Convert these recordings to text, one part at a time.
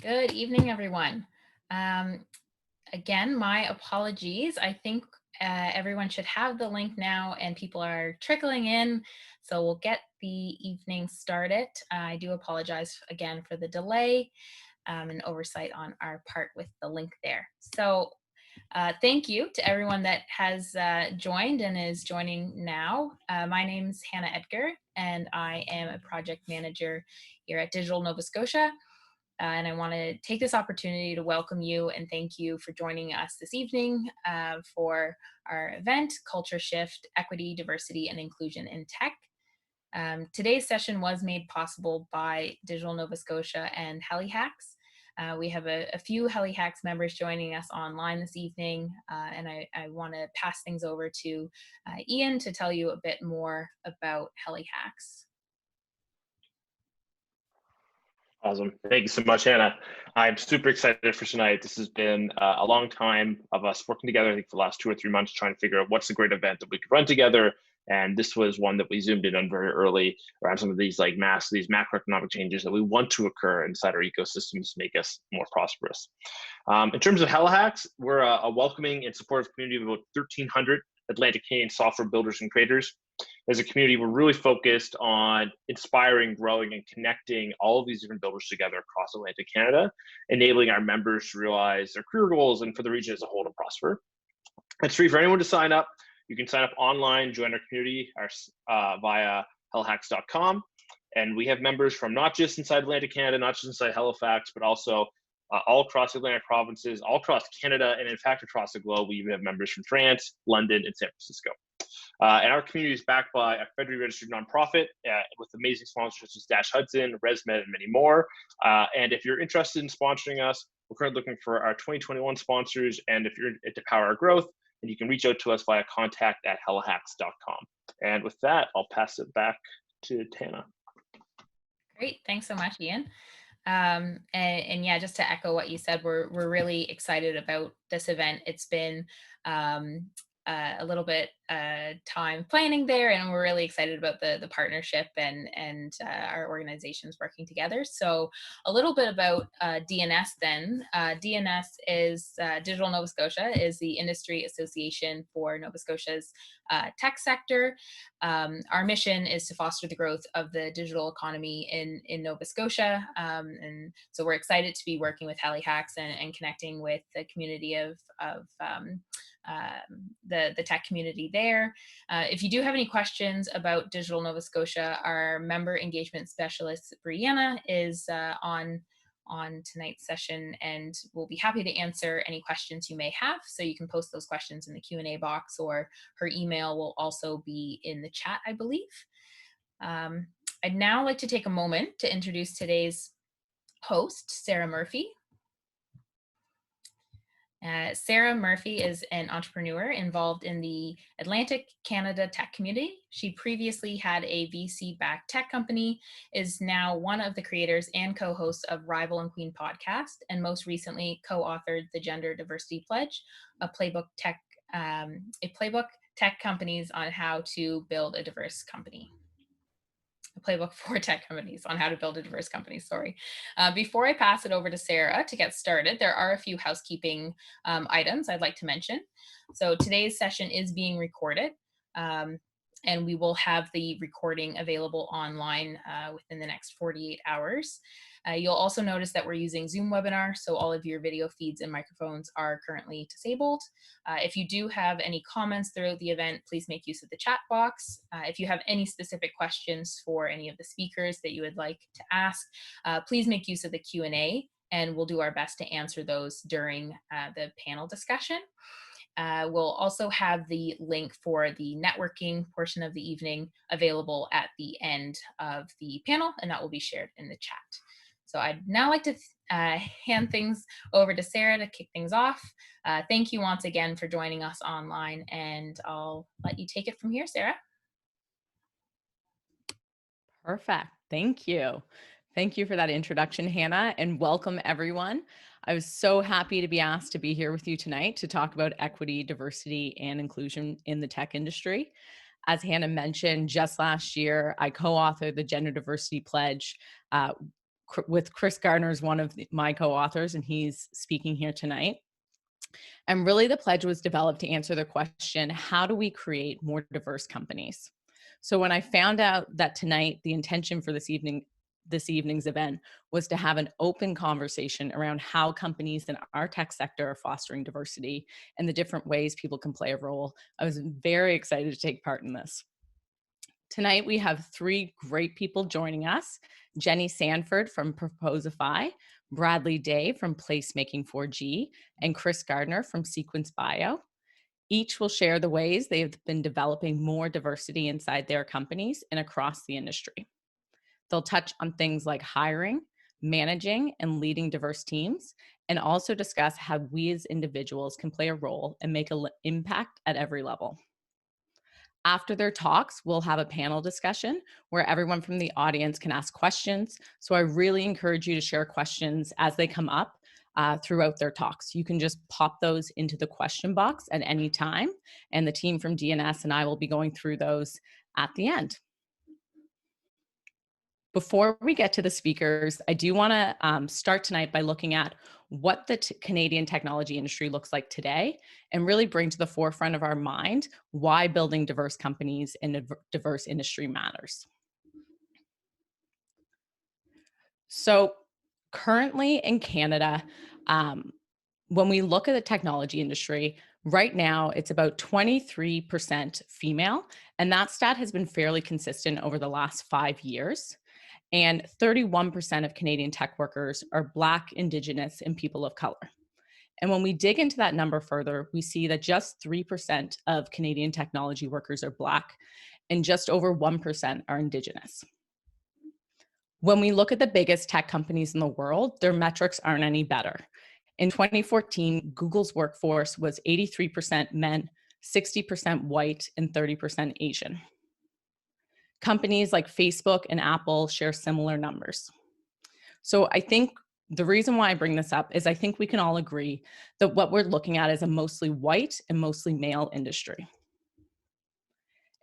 Good evening, everyone. Um, Again, my apologies. I think everyone should have the link now and people are trickling in. So we'll get the evening started. I do apologize again for the delay and oversight on our part with the link there. So thank you to everyone that has joined and is joining now. My name's Hannah Edgar, and I am a project manager here at Digital Nova Scotia. And I want to take this opportunity to welcome you and thank you for joining us this evening for our event, Culture Shift, Equity, Diversity, and Inclusion in Tech. Today's session was made possible by Digital Nova Scotia and HeliHacks. We have a few HeliHacks members joining us online this evening, and I want to pass things over to Ian to tell you a bit more about HeliHacks. Awesome. Thank you so much, Hannah. I'm super excited for tonight. This has been a long time of us working together, I think for the last 2 or 3 months, trying to figure out what's a great event that we could run together. And this was one that we zoomed in on very early around some of these these macroeconomic changes that we want to occur inside our ecosystems to make us more prosperous. In terms of HeliHacks, we're a welcoming and supportive community of about 1,300 Atlantic Canadian software builders and creators. As a community, we're really focused on inspiring, growing, and connecting all of these different builders together across Atlantic Canada, enabling our members to realize their career goals and for the region as a whole to prosper. It's free for anyone to sign up. You can sign up online, join our community via hellhacks.com. And we have members from not just inside Atlantic Canada, not just inside Halifax, but also all across the Atlantic provinces, all across Canada, and in fact, across the globe. We even have members from France, London, and San Francisco. And our community is backed by a federally registered nonprofit with amazing sponsors such as Dash Hudson, ResMed, and many more. And if you're interested in sponsoring us, we're currently looking for our 2021 sponsors. And if you're to power our growth, then you can reach out to us via contact@hellhacks.com. And with that, I'll pass it back to Tana. Great. Thanks so much, Ian. And yeah, just to echo what you said, we're really excited about this event. It's been a little bit time planning there, and we're really excited about the partnership and our organizations working together. So a little bit about DNS then. DNS is Digital Nova Scotia is the industry association for Nova Scotia's tech sector. Our mission is to foster the growth of the digital economy in Nova Scotia. And so we're excited to be working with HeliHacks and connecting with the community of the tech community there. If you do have any questions about Digital Nova Scotia, our member engagement specialist, Brianna, is on tonight's session, and we'll be happy to answer any questions you may have. So you can post those questions in the Q&A box, or her email will also be in the chat, I believe. I'd now like to take a moment to introduce today's host, Sarah Murphy. Sarah Murphy is an entrepreneur involved in the Atlantic Canada tech community. She previously had a VC-backed tech company, is now one of the creators and co-hosts of Rival and Queen podcast, and most recently co-authored the Gender Diversity Pledge, a playbook tech companies on how to build a diverse company. A playbook for tech companies on how to build a diverse company, sorry. Before I pass it over to Sarah to get started, there are a few housekeeping items I'd like to mention. So today's session is being recorded, and we will have the recording available online within the next 48 hours. You'll also notice that we're using Zoom webinar, so all of your video feeds and microphones are currently disabled. If you do have any comments throughout the event, please make use of the chat box. If you have any specific questions for any of the speakers that you would like to ask, please make use of the Q&A, and we'll do our best to answer those during the panel discussion. We'll also have the link for the networking portion of the evening available at the end of the panel, and that will be shared in the chat. So I'd now like to hand things over to Sarah to kick things off. Thank you once again for joining us online, and I'll let you take it from here, Sarah. Perfect. Thank you. Thank you for that introduction, Hannah, and welcome everyone. I was so happy to be asked to be here with you tonight to talk about equity, diversity, and inclusion in the tech industry. As Hannah mentioned, just last year, I co-authored the Gender Diversity Pledge, with Chris Gardner is one of my co-authors, and he's speaking here tonight. And really the pledge was developed to answer the question, how do we create more diverse companies? So when I found out that tonight the intention for this evening's event was to have an open conversation around how companies in our tech sector are fostering diversity and the different ways people can play a role, I was very excited to take part in this. Tonight, we have three great people joining us: Jennie Sanford from Proposify, Bradley Daye from Placemaking 4G, and Chris Gardner from Sequence Bio. Each will share the ways they've been developing more diversity inside their companies and across the industry. They'll touch on things like hiring, managing, and leading diverse teams, and also discuss how we as individuals can play a role and make an impact at every level. After their talks, we'll have a panel discussion where everyone from the audience can ask questions. So I really encourage you to share questions as they come up throughout their talks. You can just pop those into the question box at any time, and the team from DNS and I will be going through those at the end. Before we get to the speakers, I do want to start tonight by looking at what the Canadian technology industry looks like today and really bring to the forefront of our mind why building diverse companies in a diverse industry matters. So currently in Canada, when we look at the technology industry, right now it's about 23% female, and that stat has been fairly consistent over the last 5 years. And 31% of Canadian tech workers are Black, Indigenous, and people of color. And when we dig into that number further, we see that just 3% of Canadian technology workers are Black, and just over 1% are Indigenous. When we look at the biggest tech companies in the world, their metrics aren't any better. In 2014, Google's workforce was 83% men, 60% white, and 30% Asian. Companies like Facebook and Apple share similar numbers. So I think the reason why I bring this up is I think we can all agree that what we're looking at is a mostly white and mostly male industry.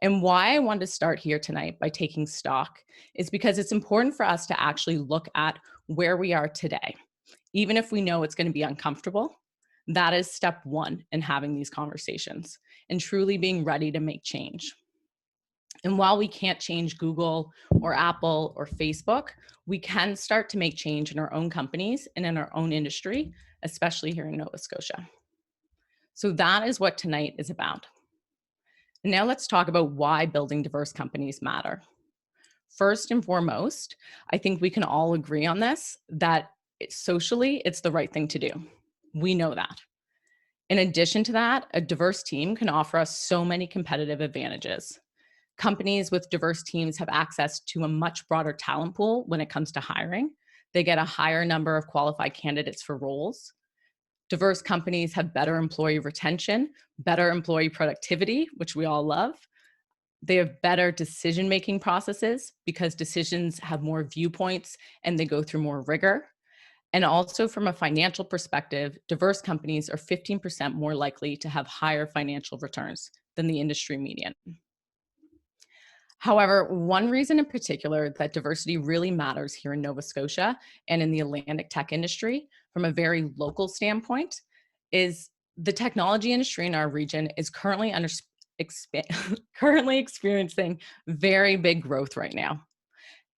And why I wanted to start here tonight by taking stock is because it's important for us to actually look at where we are today. Even if we know it's going to be uncomfortable, that is step one in having these conversations and truly being ready to make change. And while we can't change Google or Apple or Facebook, we can start to make change in our own companies and in our own industry, especially here in Nova Scotia. So that is what tonight is about. And now let's talk about why building diverse companies matter. First and foremost, I think we can all agree on this, that socially, it's the right thing to do. We know that. In addition to that, a diverse team can offer us so many competitive advantages. Companies with diverse teams have access to a much broader talent pool when it comes to hiring. They get a higher number of qualified candidates for roles. Diverse companies have better employee retention, better employee productivity, which we all love. They have better decision-making processes because decisions have more viewpoints and they go through more rigor. And also from a financial perspective, diverse companies are 15% more likely to have higher financial returns than the industry median. However, one reason in particular that diversity really matters here in Nova Scotia and in the Atlantic tech industry from a very local standpoint is the technology industry in our region is currently experiencing very big growth right now.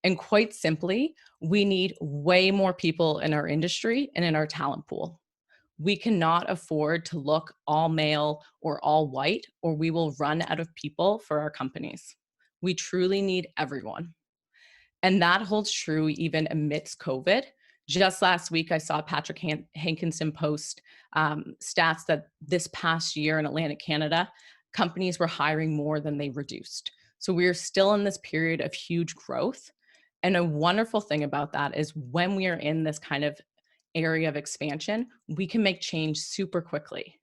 And quite simply, we need way more people in our industry and in our talent pool. We cannot afford to look all male or all white, or we will run out of people for our companies. We truly need everyone. And that holds true even amidst COVID. Just last week, I saw Patrick Hankinson post stats that this past year in Atlantic Canada, companies were hiring more than they reduced. So we're still in this period of huge growth. And a wonderful thing about that is when we are in this kind of area of expansion, we can make change super quickly.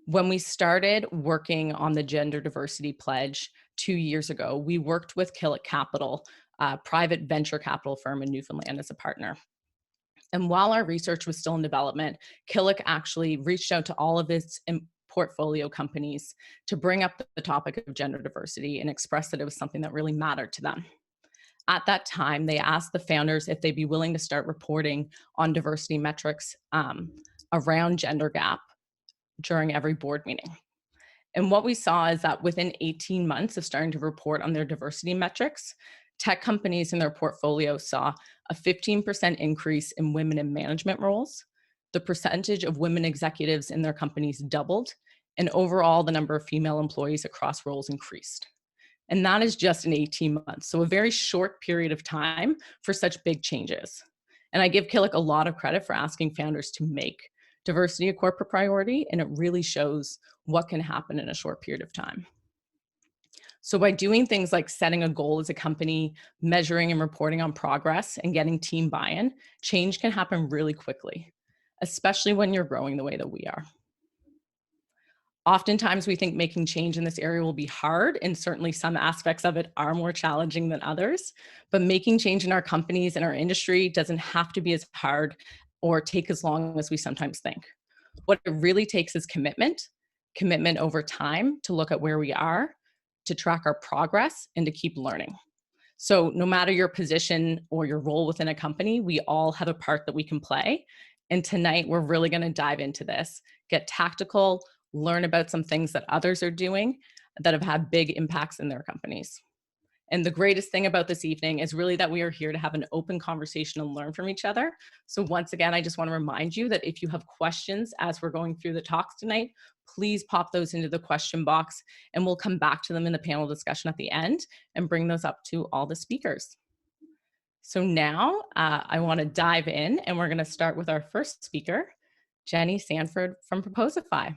When we started working on the gender diversity pledge 2 years ago, we worked with Killick Capital, a private venture capital firm in Newfoundland, as a partner. And while our research was still in development, Killick actually reached out to all of its portfolio companies to bring up the topic of gender diversity and express that it was something that really mattered to them. At that time, they asked the founders if they'd be willing to start reporting on diversity metrics around gender gap during every board meeting. And what we saw is that within 18 months of starting to report on their diversity metrics, tech companies in their portfolio saw a 15% increase in women in management roles. The percentage of women executives in their companies doubled, and overall, the number of female employees across roles increased. And that is just in 18 months. So a very short period of time for such big changes. And I give Killick a lot of credit for asking founders to make diversity a corporate priority, and it really shows what can happen in a short period of time. So by doing things like setting a goal as a company, measuring and reporting on progress, and getting team buy-in, change can happen really quickly, especially when you're growing the way that we are. Oftentimes we think making change in this area will be hard, and certainly some aspects of it are more challenging than others, but making change in our companies and our industry doesn't have to be as hard or take as long as we sometimes think. What it really takes is commitment over time to look at where we are, to track our progress, and to keep learning. So no matter your position or your role within a company, we all have a part that we can play. And tonight, we're really going to dive into this, get tactical, learn about some things that others are doing that have had big impacts in their companies. And the greatest thing about this evening is really that we are here to have an open conversation and learn from each other. So once again, I just want to remind you that if you have questions as we're going through the talks tonight, please pop those into the question box, and we'll come back to them in the panel discussion at the end and bring those up to all the speakers. So now I want to dive in, and we're going to start with our first speaker, Jennie Sanford from Proposify.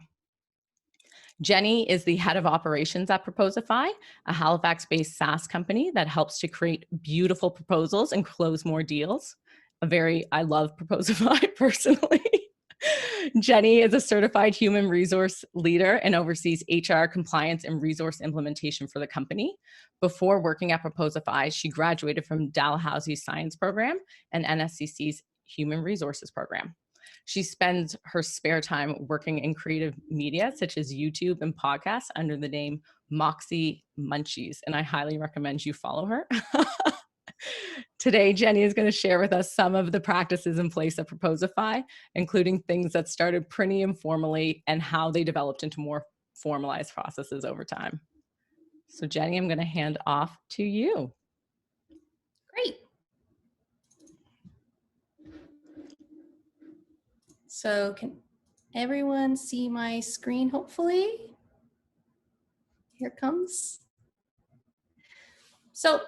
Jennie is the head of operations at Proposify, a Halifax-based SaaS company that helps to create beautiful proposals and close more deals. I love Proposify personally. Jennie is a certified human resource leader and oversees HR compliance and resource implementation for the company. Before working at Proposify, she graduated from Dalhousie's science program and NSCC's human resources program. She spends her spare time working in creative media, such as YouTube and podcasts, under the name Moxie Munchies, and I highly recommend you follow her. Today, Jennie is going to share with us some of the practices in place at Proposify, including things that started pretty informally and how they developed into more formalized processes over time. So Jennie, I'm going to hand off to you. Great. So can everyone see my screen, hopefully? Here it comes. So,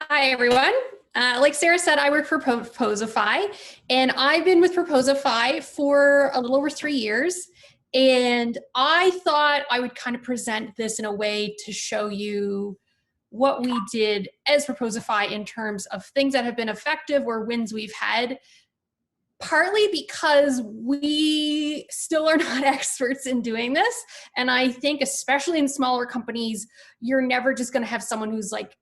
hi everyone. Like Sarah said, I work for Proposify, and I've been with Proposify for a little over 3 years. And I thought I would kind of present this in a way to show you what we did as Proposify in terms of things that have been effective or wins we've had. Partly because we still are not experts in doing this. And I think especially in smaller companies, you're never just going to have someone who's like,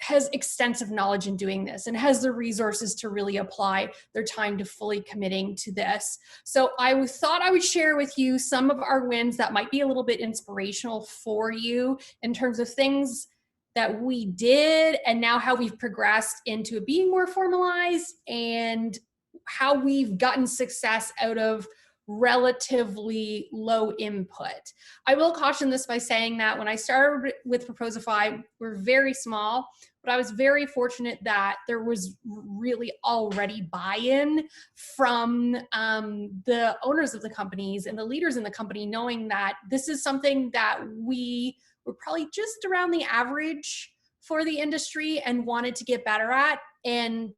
has extensive knowledge in doing this and has the resources to really apply their time to fully committing to this. So I thought I would share with you some of our wins that might be a little bit inspirational for you in terms of things that we did and now how we've progressed into it being more formalized and how we've gotten success out of relatively low input. I will caution this by saying that when I started with Proposify, we're very small, but I was very fortunate that there was really already buy-in from the owners of the companies and the leaders in the company, knowing that this is something that we were probably just around the average for the industry and wanted to get better at. And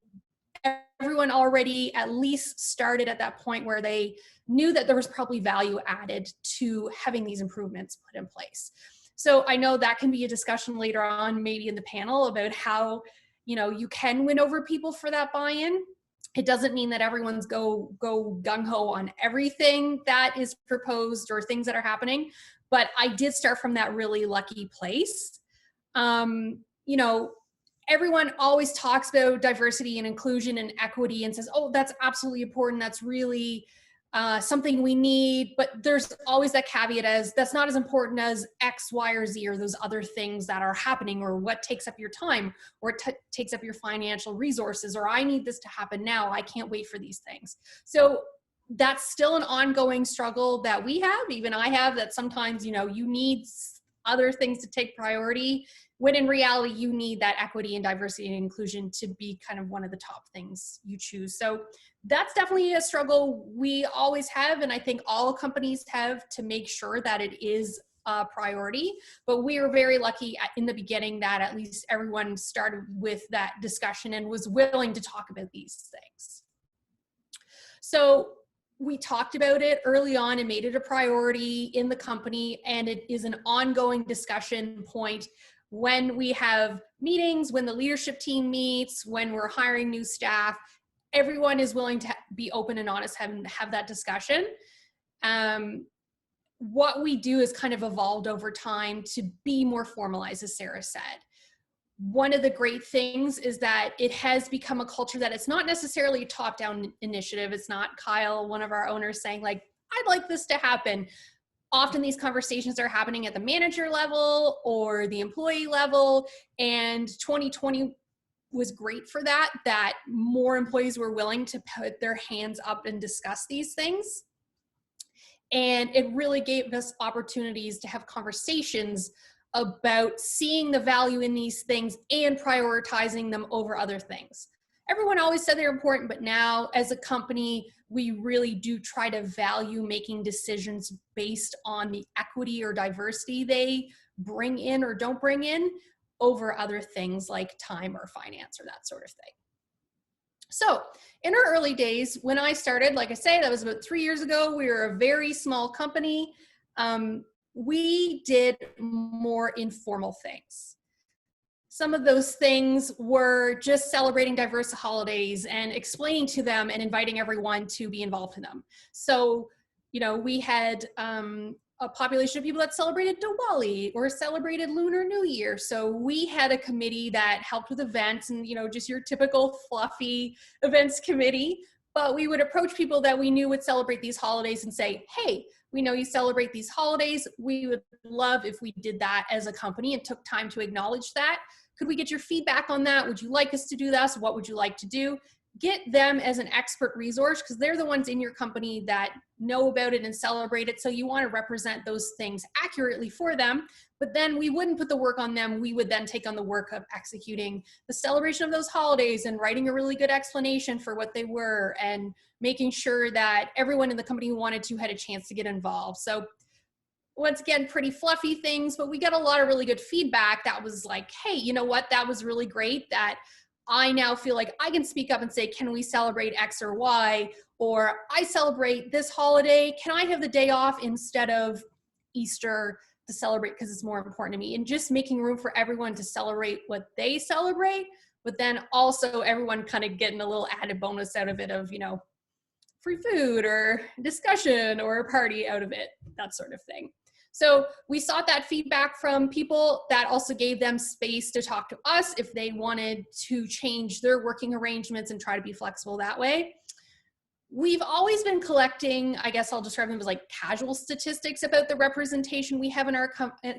everyone already at least started at that point where they knew that there was probably value added to having these improvements put in place. So I know that can be a discussion later on, maybe in the panel, about how, you can win over people for that buy-in. It doesn't mean that everyone's go gung-ho on everything that is proposed or things that are happening, but I did start from that really lucky place. Everyone always talks about diversity and inclusion and equity and says, oh, that's absolutely important. That's really something we need, but there's always that caveat as that's not as important as X, Y, or Z, or those other things that are happening, or what takes up your time, or takes up your financial resources, or I need this to happen now. I can't wait for these things. So that's still an ongoing struggle that we have, even I have, that sometimes, you know, you need other things to take priority, when in reality, you need that equity and diversity and inclusion to be kind of one of the top things you choose. So that's definitely a struggle we always have, and I think all companies have, to make sure that it is a priority. But we were very lucky in the beginning that at least everyone started with that discussion and was willing to talk about these things. So we talked about it early on and made it a priority in the company, and it is an ongoing discussion point when we have meetings, when the leadership team meets, when we're hiring new staff. Everyone is willing to be open and honest and have that discussion. What we do is kind of evolved over time to be more formalized, as Sarah said. One of the great things is that it has become a culture that it's not necessarily a top-down initiative. It's not Kyle, one of our owners, saying like, I'd like this to happen. Often these conversations are happening at the manager level or the employee level, and 2020 was great for that, that more employees were willing to put their hands up and discuss these things. And it really gave us opportunities to have conversations about seeing the value in these things and prioritizing them over other things. Everyone always said they're important, but now as a company, we really do try to value making decisions based on the equity or diversity they bring in or don't bring in over other things like time or finance or that sort of thing. So in our early days, when I started, like I say, that was about 3 years ago, we were a very small company. We did more informal things. Some of those things were just celebrating diverse holidays and explaining to them and inviting everyone to be involved in them. So, you know, we had a population of people that celebrated Diwali or celebrated Lunar New Year. So we had a committee that helped with events and, you know, just your typical fluffy events committee. But we would approach people that we knew would celebrate these holidays and say, hey, we know you celebrate these holidays. We would love if we did that as a company and took time to acknowledge that. Could we get your feedback on that? Would you like us to do this? What would you like to do? Get them as an expert resource, because they're the ones in your company that know about it and celebrate it. So you want to represent those things accurately for them, but then we wouldn't put the work on them. We would then take on the work of executing the celebration of those holidays and writing a really good explanation for what they were and making sure that everyone in the company who wanted to had a chance to get involved. So once again, pretty fluffy things, but we got a lot of really good feedback that was like, hey, you know what? That was really great. That I now feel like I can speak up and say, can we celebrate X or Y? Or I celebrate this holiday. Can I have the day off instead of Easter to celebrate because it's more important to me? And just making room for everyone to celebrate what they celebrate, but then also everyone kind of getting a little added bonus out of it of, you know, free food or discussion or a party out of it, that sort of thing. So we sought that feedback from people. That also gave them space to talk to us if they wanted to change their working arrangements and try to be flexible that way. We've always been collecting, I guess I'll describe them as like casual statistics about the representation we have in our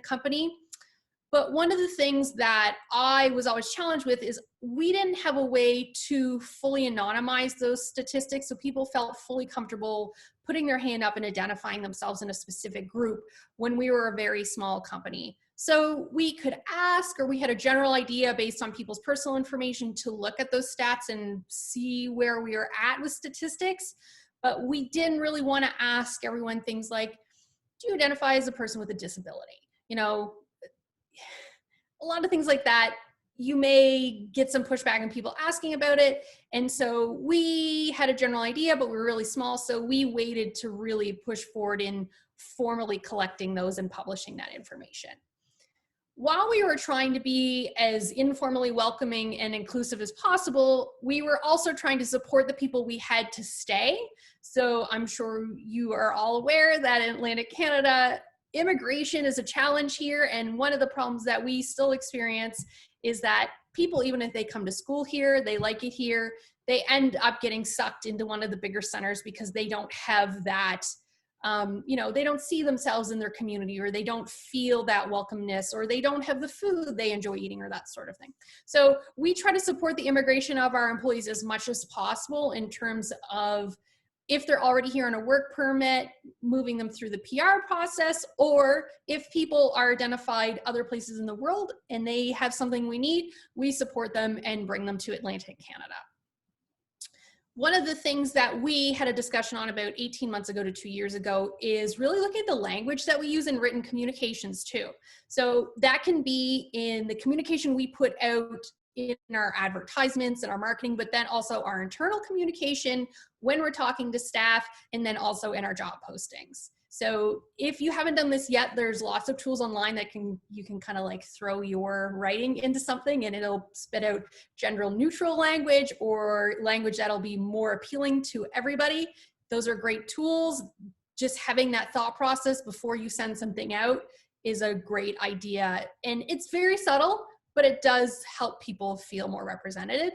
company. But one of the things that I was always challenged with is we didn't have a way to fully anonymize those statistics, so people felt fully comfortable putting their hand up and identifying themselves in a specific group when we were a very small company. So we could ask, or we had a general idea based on people's personal information to look at those stats and see where we were at with statistics. But we didn't really want to ask everyone things like, do you identify as a person with a disability? You know, a lot of things like that, you may get some pushback and people asking about it. And so we had a general idea, but we were really small. So we waited to really push forward in formally collecting those and publishing that information. While we were trying to be as informally welcoming and inclusive as possible, we were also trying to support the people we had to stay. So I'm sure you are all aware that in Atlantic Canada, immigration is a challenge here, and one of the problems that we still experience is that people, even if they come to school here, they like it here, they end up getting sucked into one of the bigger centers because they don't have that, they don't see themselves in their community, or they don't feel that welcomeness, or they don't have the food they enjoy eating, or that sort of thing. So we try to support the immigration of our employees as much as possible in terms of, if they're already here on a work permit, moving them through the PR process, or if people are identified other places in the world and they have something we need, we support them and bring them to Atlantic Canada. One of the things that we had a discussion on about 18 months ago to 2 years ago is really looking at the language that we use in written communications too. So that can be in the communication we put out in our advertisements and our marketing, but then also our internal communication when we're talking to staff, and then also in our job postings. So if you haven't done this yet, there's lots of tools online that you can kind of like throw your writing into something and it'll spit out gender neutral language or language that'll be more appealing to everybody. Those are great tools. Just having that thought process before you send something out is a great idea. And it's very subtle, but it does help people feel more represented.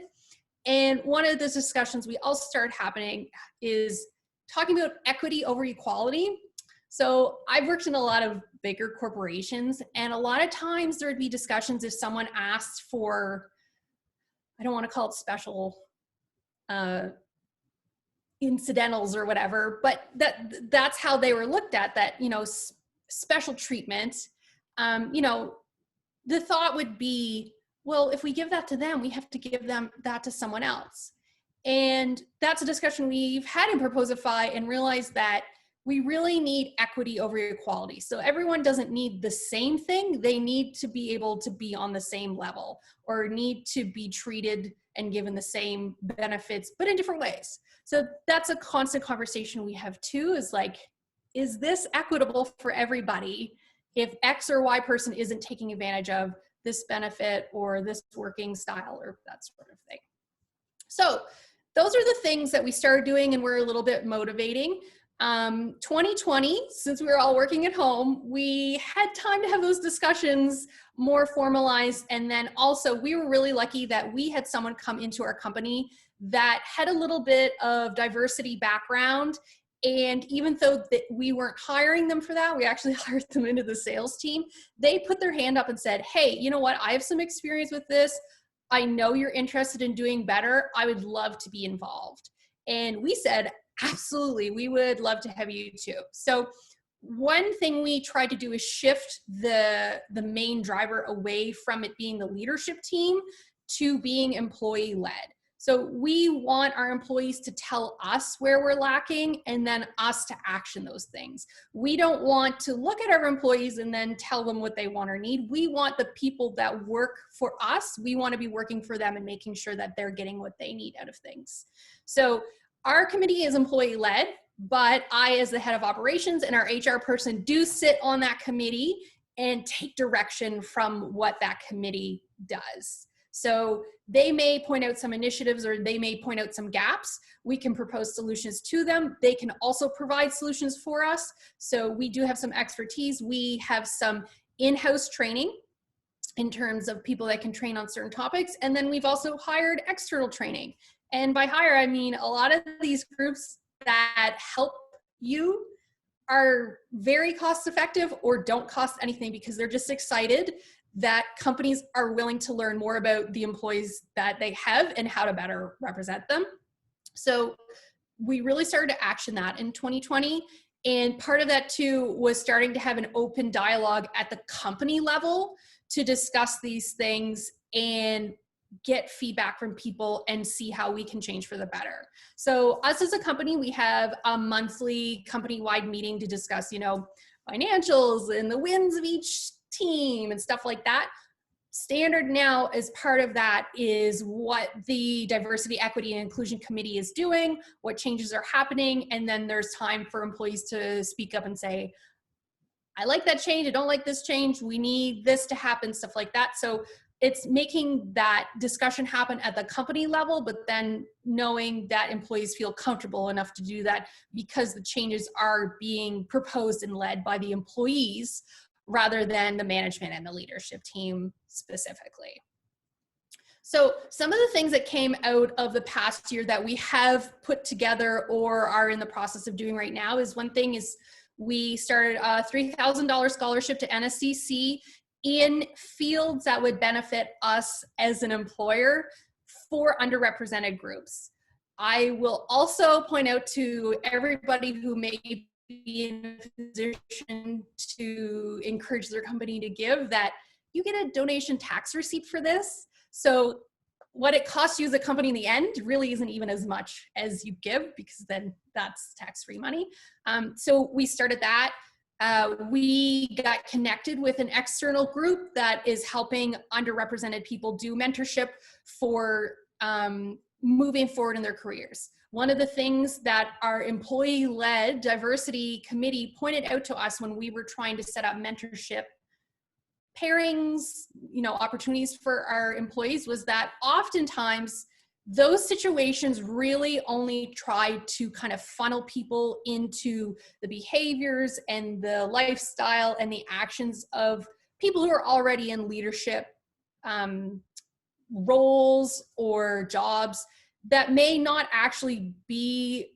And one of the discussions we also started happening is talking about equity over equality. So I've worked in a lot of bigger corporations, and a lot of times there would be discussions if someone asked for, I don't want to call it special incidentals or whatever, but that's how they were looked at, that, special treatment. The thought would be, well, if we give that to them, we have to give them that to someone else. And that's a discussion we've had in Proposify, and realized that we really need equity over equality. So everyone doesn't need the same thing. They need to be able to be on the same level, or need to be treated and given the same benefits, but in different ways. So that's a constant conversation we have too, is like, is this equitable for everybody if X or Y person isn't taking advantage of this benefit or this working style or that sort of thing? So those are the things that we started doing and we're a little bit motivating. 2020, since we were all working at home, we had time to have those discussions more formalized. And then also we were really lucky that we had someone come into our company that had a little bit of diversity background. And even though we weren't hiring them for that, we actually hired them into the sales team. They put their hand up and said, hey, you know what? I have some experience with this. I know you're interested in doing better. I would love to be involved. And we said, absolutely, we would love to have you too. So one thing we tried to do is shift the main driver away from it being the leadership team to being employee-led. So we want our employees to tell us where we're lacking and then us to action those things. We don't want to look at our employees and then tell them what they want or need. We want the people that work for us, we want to be working for them and making sure that they're getting what they need out of things. So our committee is employee-led, but I, as the head of operations and our HR person, do sit on that committee and take direction from what that committee does. So they may point out some initiatives, or they may point out some gaps. We can propose solutions to them. They can also provide solutions for us. So we do have some expertise. We have some in-house training in terms of people that can train on certain topics. And then we've also hired external training. And by hire, I mean a lot of these groups that help you are very cost effective or don't cost anything, because they're just excited that companies are willing to learn more about the employees that they have and how to better represent them. So we really started to action that in 2020. And part of that too was starting to have an open dialogue at the company level to discuss these things and get feedback from people and see how we can change for the better. So us as a company, we have a monthly company-wide meeting to discuss, financials and the wins of each team and stuff like that. Standard now, as part of that, is what the Diversity, Equity, and Inclusion Committee is doing, what changes are happening, and then there's time for employees to speak up and say, I like that change, I don't like this change, we need this to happen, stuff like that. So it's making that discussion happen at the company level, but then knowing that employees feel comfortable enough to do that because the changes are being proposed and led by the employees rather than the management and the leadership team specifically. So some of the things that came out of the past year that we have put together or are in the process of doing right now is, one thing is we started a $3,000 scholarship to NSCC in fields that would benefit us as an employer for underrepresented groups. I will also point out to everybody who may be in a position to encourage their company to give that you get a donation tax receipt for this. So what it costs you as a company in the end really isn't even as much as you give, because then that's tax-free money. So we started that. We got connected with an external group that is helping underrepresented people do mentorship for moving forward in their careers. One of the things that our employee-led diversity committee pointed out to us when we were trying to set up mentorship pairings, opportunities for our employees, was that oftentimes those situations really only try to kind of funnel people into the behaviors and the lifestyle and the actions of people who are already in leadership roles or jobs that may not actually be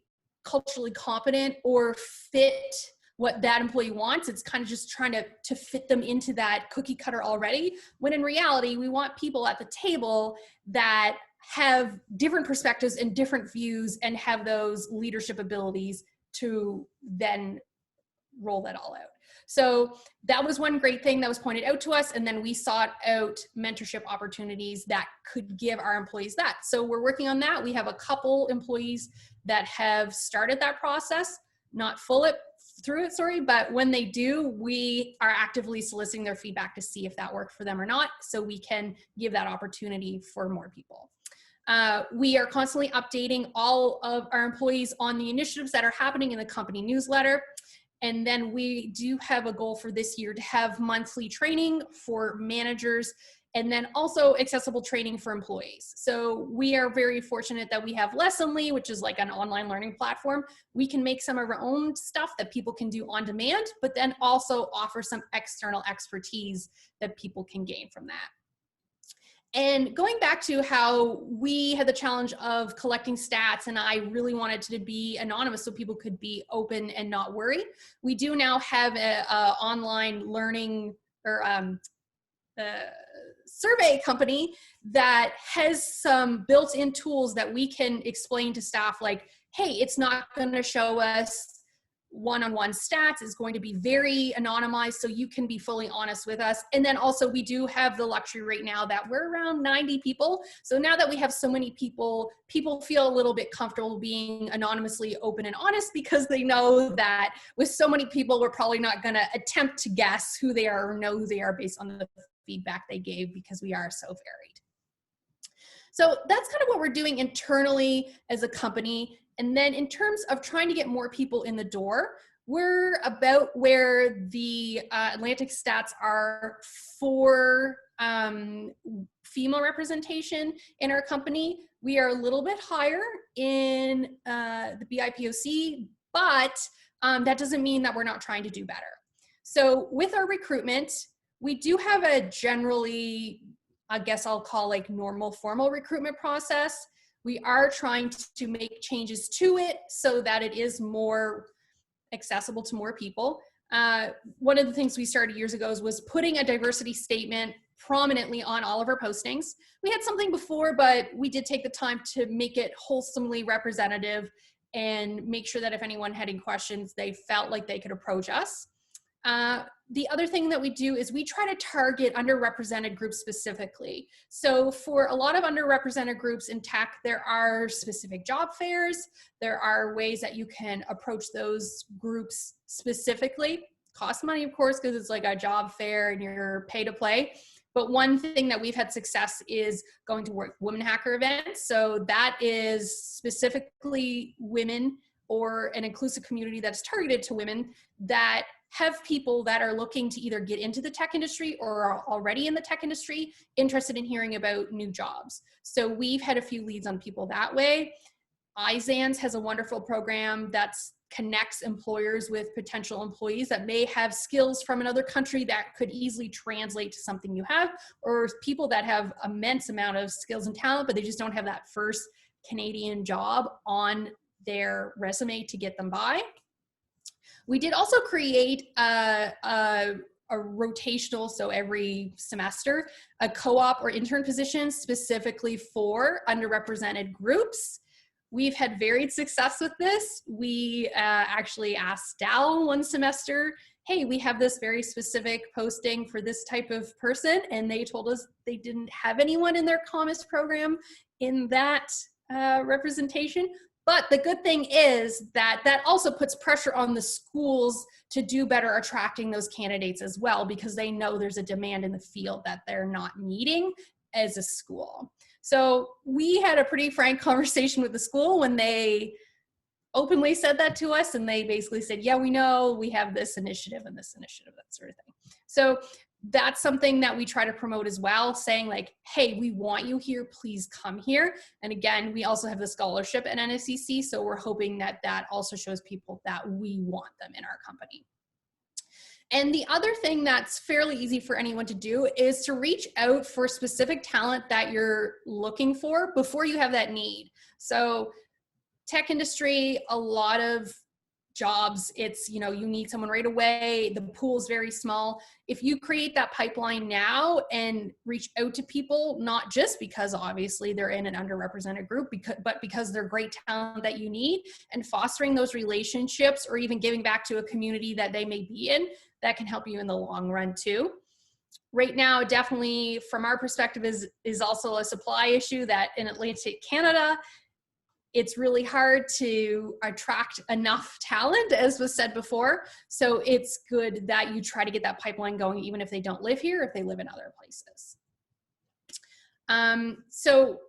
culturally competent or fit what that employee wants. It's kind of just trying to fit them into that cookie cutter already, when in reality, we want people at the table that have different perspectives and different views and have those leadership abilities to then roll that all out. So that was one great thing that was pointed out to us. And then we sought out mentorship opportunities that could give our employees that. So we're working on that. We have a couple employees that have started that process, not through it, but when they do, we are actively soliciting their feedback to see if that worked for them or not, so we can give that opportunity for more people. We are constantly updating all of our employees on the initiatives that are happening in the company newsletter. And then we do have a goal for this year to have monthly training for managers, and then also accessible training for employees. So we are very fortunate that we have Lessonly, which is like an online learning platform. We can make some of our own stuff that people can do on demand, but then also offer some external expertise that people can gain from that. And going back to how we had the challenge of collecting stats, and I really wanted to be anonymous so people could be open and not worry. We do now have a online learning or survey company that has some built-in tools that we can explain to staff, like, hey, it's not going to show us one-on-one stats. It's going to be very anonymized, so you can be fully honest with us. And then also we do have the luxury right now that we're around 90 people. So now that we have so many people feel a little bit comfortable being anonymously open and honest, because they know that with so many people, we're probably not going to attempt to guess who they are or know who they are based on the feedback they gave, because we are so varied. So that's kind of what we're doing internally as a company. And then in terms of trying to get more people in the door, we're about where the Atlantic stats are for female representation in our company. We are a little bit higher in the BIPOC, but that doesn't mean that we're not trying to do better. So with our recruitment, we do have a generally, I guess I'll call like normal formal recruitment process. We are trying to make changes to it so that it is more accessible to more people. One of the things we started years ago was putting a diversity statement prominently on all of our postings. We had something before, but we did take the time to make it wholesomely representative and make sure that if anyone had any questions, they felt like they could approach us. The other thing that we do is we try to target underrepresented groups specifically. So for a lot of underrepresented groups in tech, there are specific job fairs. There are ways that you can approach those groups specifically. Costs money, of course, because it's like a job fair and you're pay to play. But one thing that we've had success is going to women hacker events. So that is specifically women or an inclusive community that's targeted to women that have people that are looking to either get into the tech industry or are already in the tech industry, interested in hearing about new jobs. So we've had a few leads on people that way. iZans has a wonderful program that's connects employers with potential employees that may have skills from another country that could easily translate to something you have, or people that have immense amount of skills and talent, but they just don't have that first Canadian job on their resume to get them by. We did also create a rotational, so every semester, a co-op or intern position specifically for underrepresented groups. We've had varied success with this. We actually asked Daye one semester, hey, we have this very specific posting for this type of person, and they told us they didn't have anyone in their commerce program in that representation. But the good thing is that that also puts pressure on the schools to do better attracting those candidates as well, because they know there's a demand in the field that they're not meeting as a school. So we had a pretty frank conversation with the school when they openly said that to us, and they basically said, yeah, we know we have this initiative and this initiative, that sort of thing. So that's something that we try to promote as well, saying like, hey, we want you here, please come here. And again, we also have the scholarship at NSCC, so we're hoping that that also shows people that we want them in our company. And the other thing that's fairly easy for anyone to do is to reach out for specific talent that you're looking for before you have that need. So tech industry, a lot of jobs, it's, you know, you need someone right away. The pool's very small. If you create that pipeline now and reach out to people, not just because obviously they're in an underrepresented group, but because they're great talent that you need, and fostering those relationships or even giving back to a community that they may be in, that can help you in the long run too. Right now, definitely from our perspective is also a supply issue that in Atlantic Canada, it's really hard to attract enough talent, as was said before. So it's good that you try to get that pipeline going, even if they don't live here, if they live in other places. So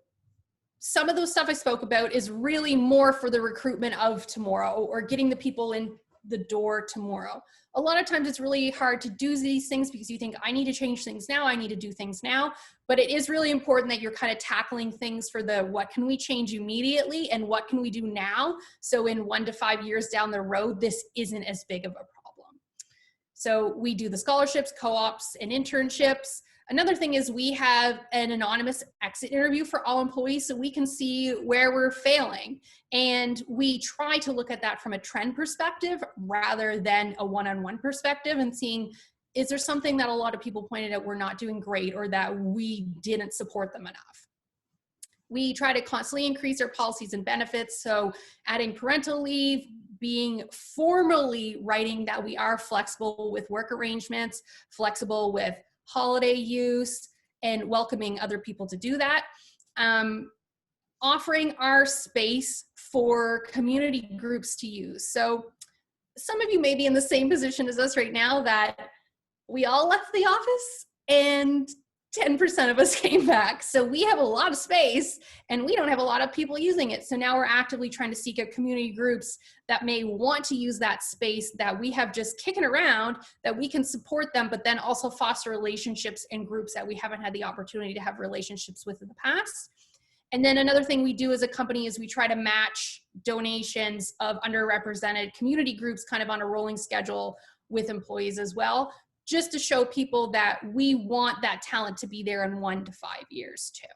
some of those stuff I spoke about is really more for the recruitment of tomorrow, or getting the people in the door tomorrow. A lot of times it's really hard to do these things because you think, I need to change things now, I need to do things now. But it is really important that you're kind of tackling things for the what can we change immediately and what can we do now, so in 1 to 5 years down the road, this isn't as big of a problem. So we do the scholarships, co-ops, and internships. Another thing is we have an anonymous exit interview for all employees, so we can see where we're failing. And we try to look at that from a trend perspective rather than a one-on-one perspective, and seeing, is there something that a lot of people pointed out we're not doing great, or that we didn't support them enough. We try to constantly increase our policies and benefits, so adding parental leave, being formally writing that we are flexible with work arrangements, flexible with holiday use, and welcoming other people to do that. Offering our space for community groups to use. So some of you may be in the same position as us right now, that we all left the office and 10% of us came back. So we have a lot of space and we don't have a lot of people using it. So now we're actively trying to seek out community groups that may want to use that space that we have just kicking around, that we can support them, but then also foster relationships in groups that we haven't had the opportunity to have relationships with in the past. And then another thing we do as a company is we try to match donations of underrepresented community groups kind of on a rolling schedule with employees as well, just to show people that we want that talent to be there in 1 to 5 years too.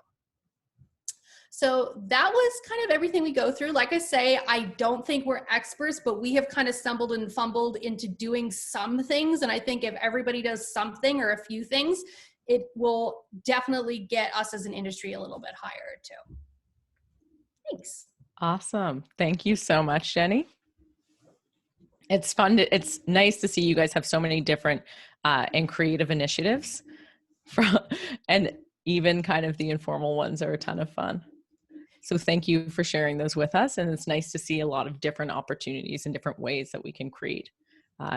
So that was kind of everything we go through. Like I say, I don't think we're experts, but we have kind of stumbled and fumbled into doing some things. And I think if everybody does something or a few things, it will definitely get us as an industry a little bit higher too. Thanks. Awesome. Thank you so much, Jennie. It's fun. It's nice to see you guys have so many different and creative initiatives, and even kind of the informal ones are a ton of fun. So thank you for sharing those with us. And it's nice to see a lot of different opportunities and different ways that we can create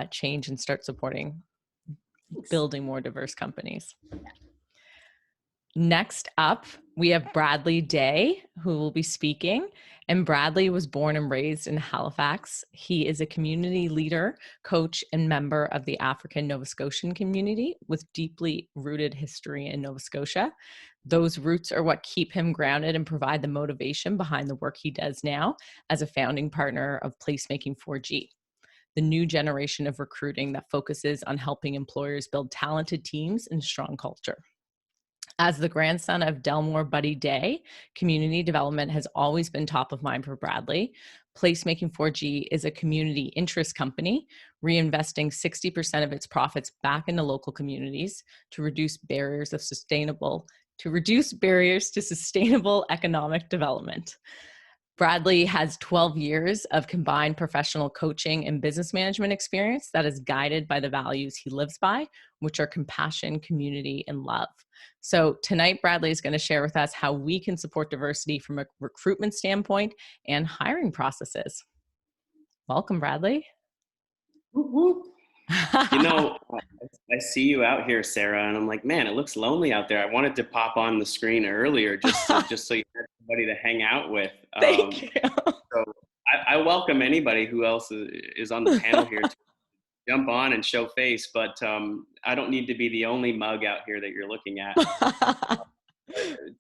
change and start supporting building more diverse companies. Next up, we have Bradley Daye, who will be speaking. And Bradley was born and raised in Halifax. He is a community leader, coach, and member of the African Nova Scotian community with deeply rooted history in Nova Scotia. Those roots are what keep him grounded and provide the motivation behind the work he does now as a founding partner of Placemaking 4G, the new generation of recruiting that focuses on helping employers build talented teams and strong culture. As the grandson of Delmore Buddy Daye, community development has always been top of mind for Bradley. Placemaking 4G is a community interest company, reinvesting 60% of its profits back into local communities to reduce barriers to sustainable economic development. Bradley has 12 years of combined professional coaching and business management experience that is guided by the values he lives by, which are compassion, community, and love. So tonight, Bradley is going to share with us how we can support diversity from a recruitment standpoint and hiring processes. Welcome, Bradley. Whoop, whoop. You know, I see you out here, Sarah, and I'm like, man, it looks lonely out there. I wanted to pop on the screen earlier just so you had somebody to hang out with. Thank you. So I welcome anybody who else is on the panel here to jump on and show face, but I don't need to be the only mug out here that you're looking at.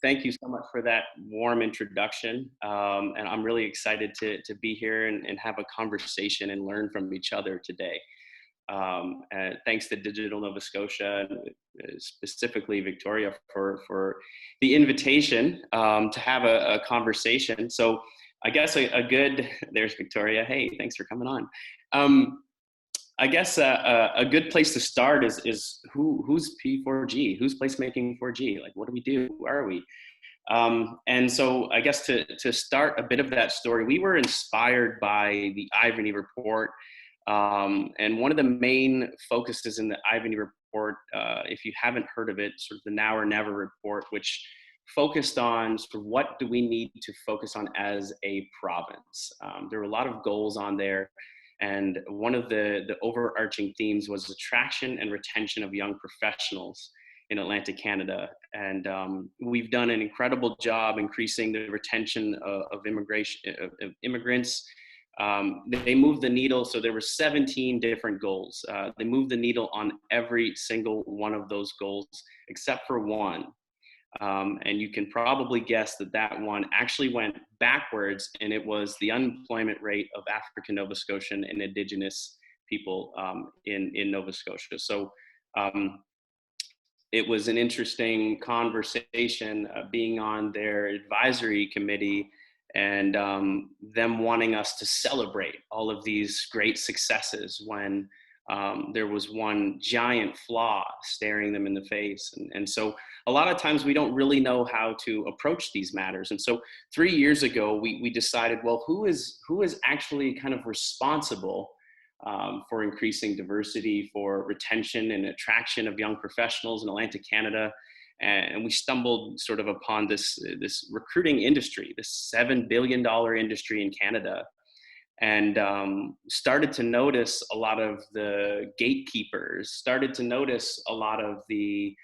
Thank you so much for that warm introduction. And I'm really excited to be here and have a conversation and learn from each other today. And thanks to Digital Nova Scotia, and specifically Victoria, for the invitation to have a conversation. So I guess there's Victoria. Hey, thanks for coming on. I guess a good place to start is who's P4G? Who's Placemaking 4G? Like, what do we do? Who are we? And so I guess to start a bit of that story, we were inspired by the Ivany Report. And one of the main focuses in the Ivany Report, if you haven't heard of it, sort of the Now or Never Report, which focused on sort of what do we need to focus on as a province. There were a lot of goals on there. And one of the overarching themes was attraction and retention of young professionals in Atlantic Canada. And we've done an incredible job increasing the retention of immigrants. They moved the needle. So there were 17 different goals. They moved the needle on every single one of those goals, except for one. And you can probably guess that one actually went backwards, and it was the unemployment rate of African Nova Scotian and Indigenous people in Nova Scotia. So it was an interesting conversation being on their advisory committee and them wanting us to celebrate all of these great successes when there was one giant flaw staring them in the face. And so a lot of times we don't really know how to approach these matters. And so 3 years ago, we decided, well, who is actually kind of responsible for increasing diversity, for retention and attraction of young professionals in Atlantic Canada? And we stumbled sort of upon this recruiting industry, this $7 billion industry in Canada, and started to notice a lot of the gatekeepers, started to notice a lot of the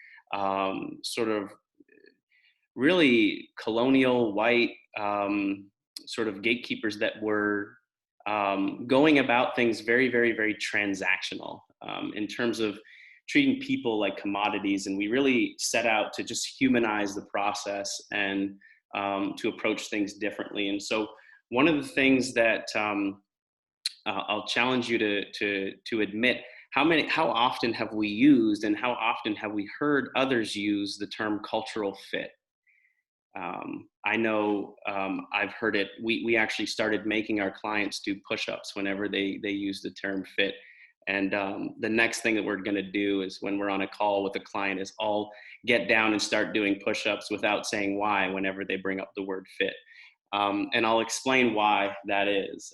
sort of really colonial white sort of gatekeepers that were going about things very, very, very transactional in terms of treating people like commodities. And we really set out to just humanize the process and to approach things differently. And so one of the things that I'll challenge you to admit, how often have we used and how often have we heard others use the term cultural fit? I know I've heard it. We actually started making our clients do push-ups whenever they use the term fit. And the next thing that we're going to do is when we're on a call with a client is all get down and start doing push-ups without saying why whenever they bring up the word fit. And I'll explain why that is.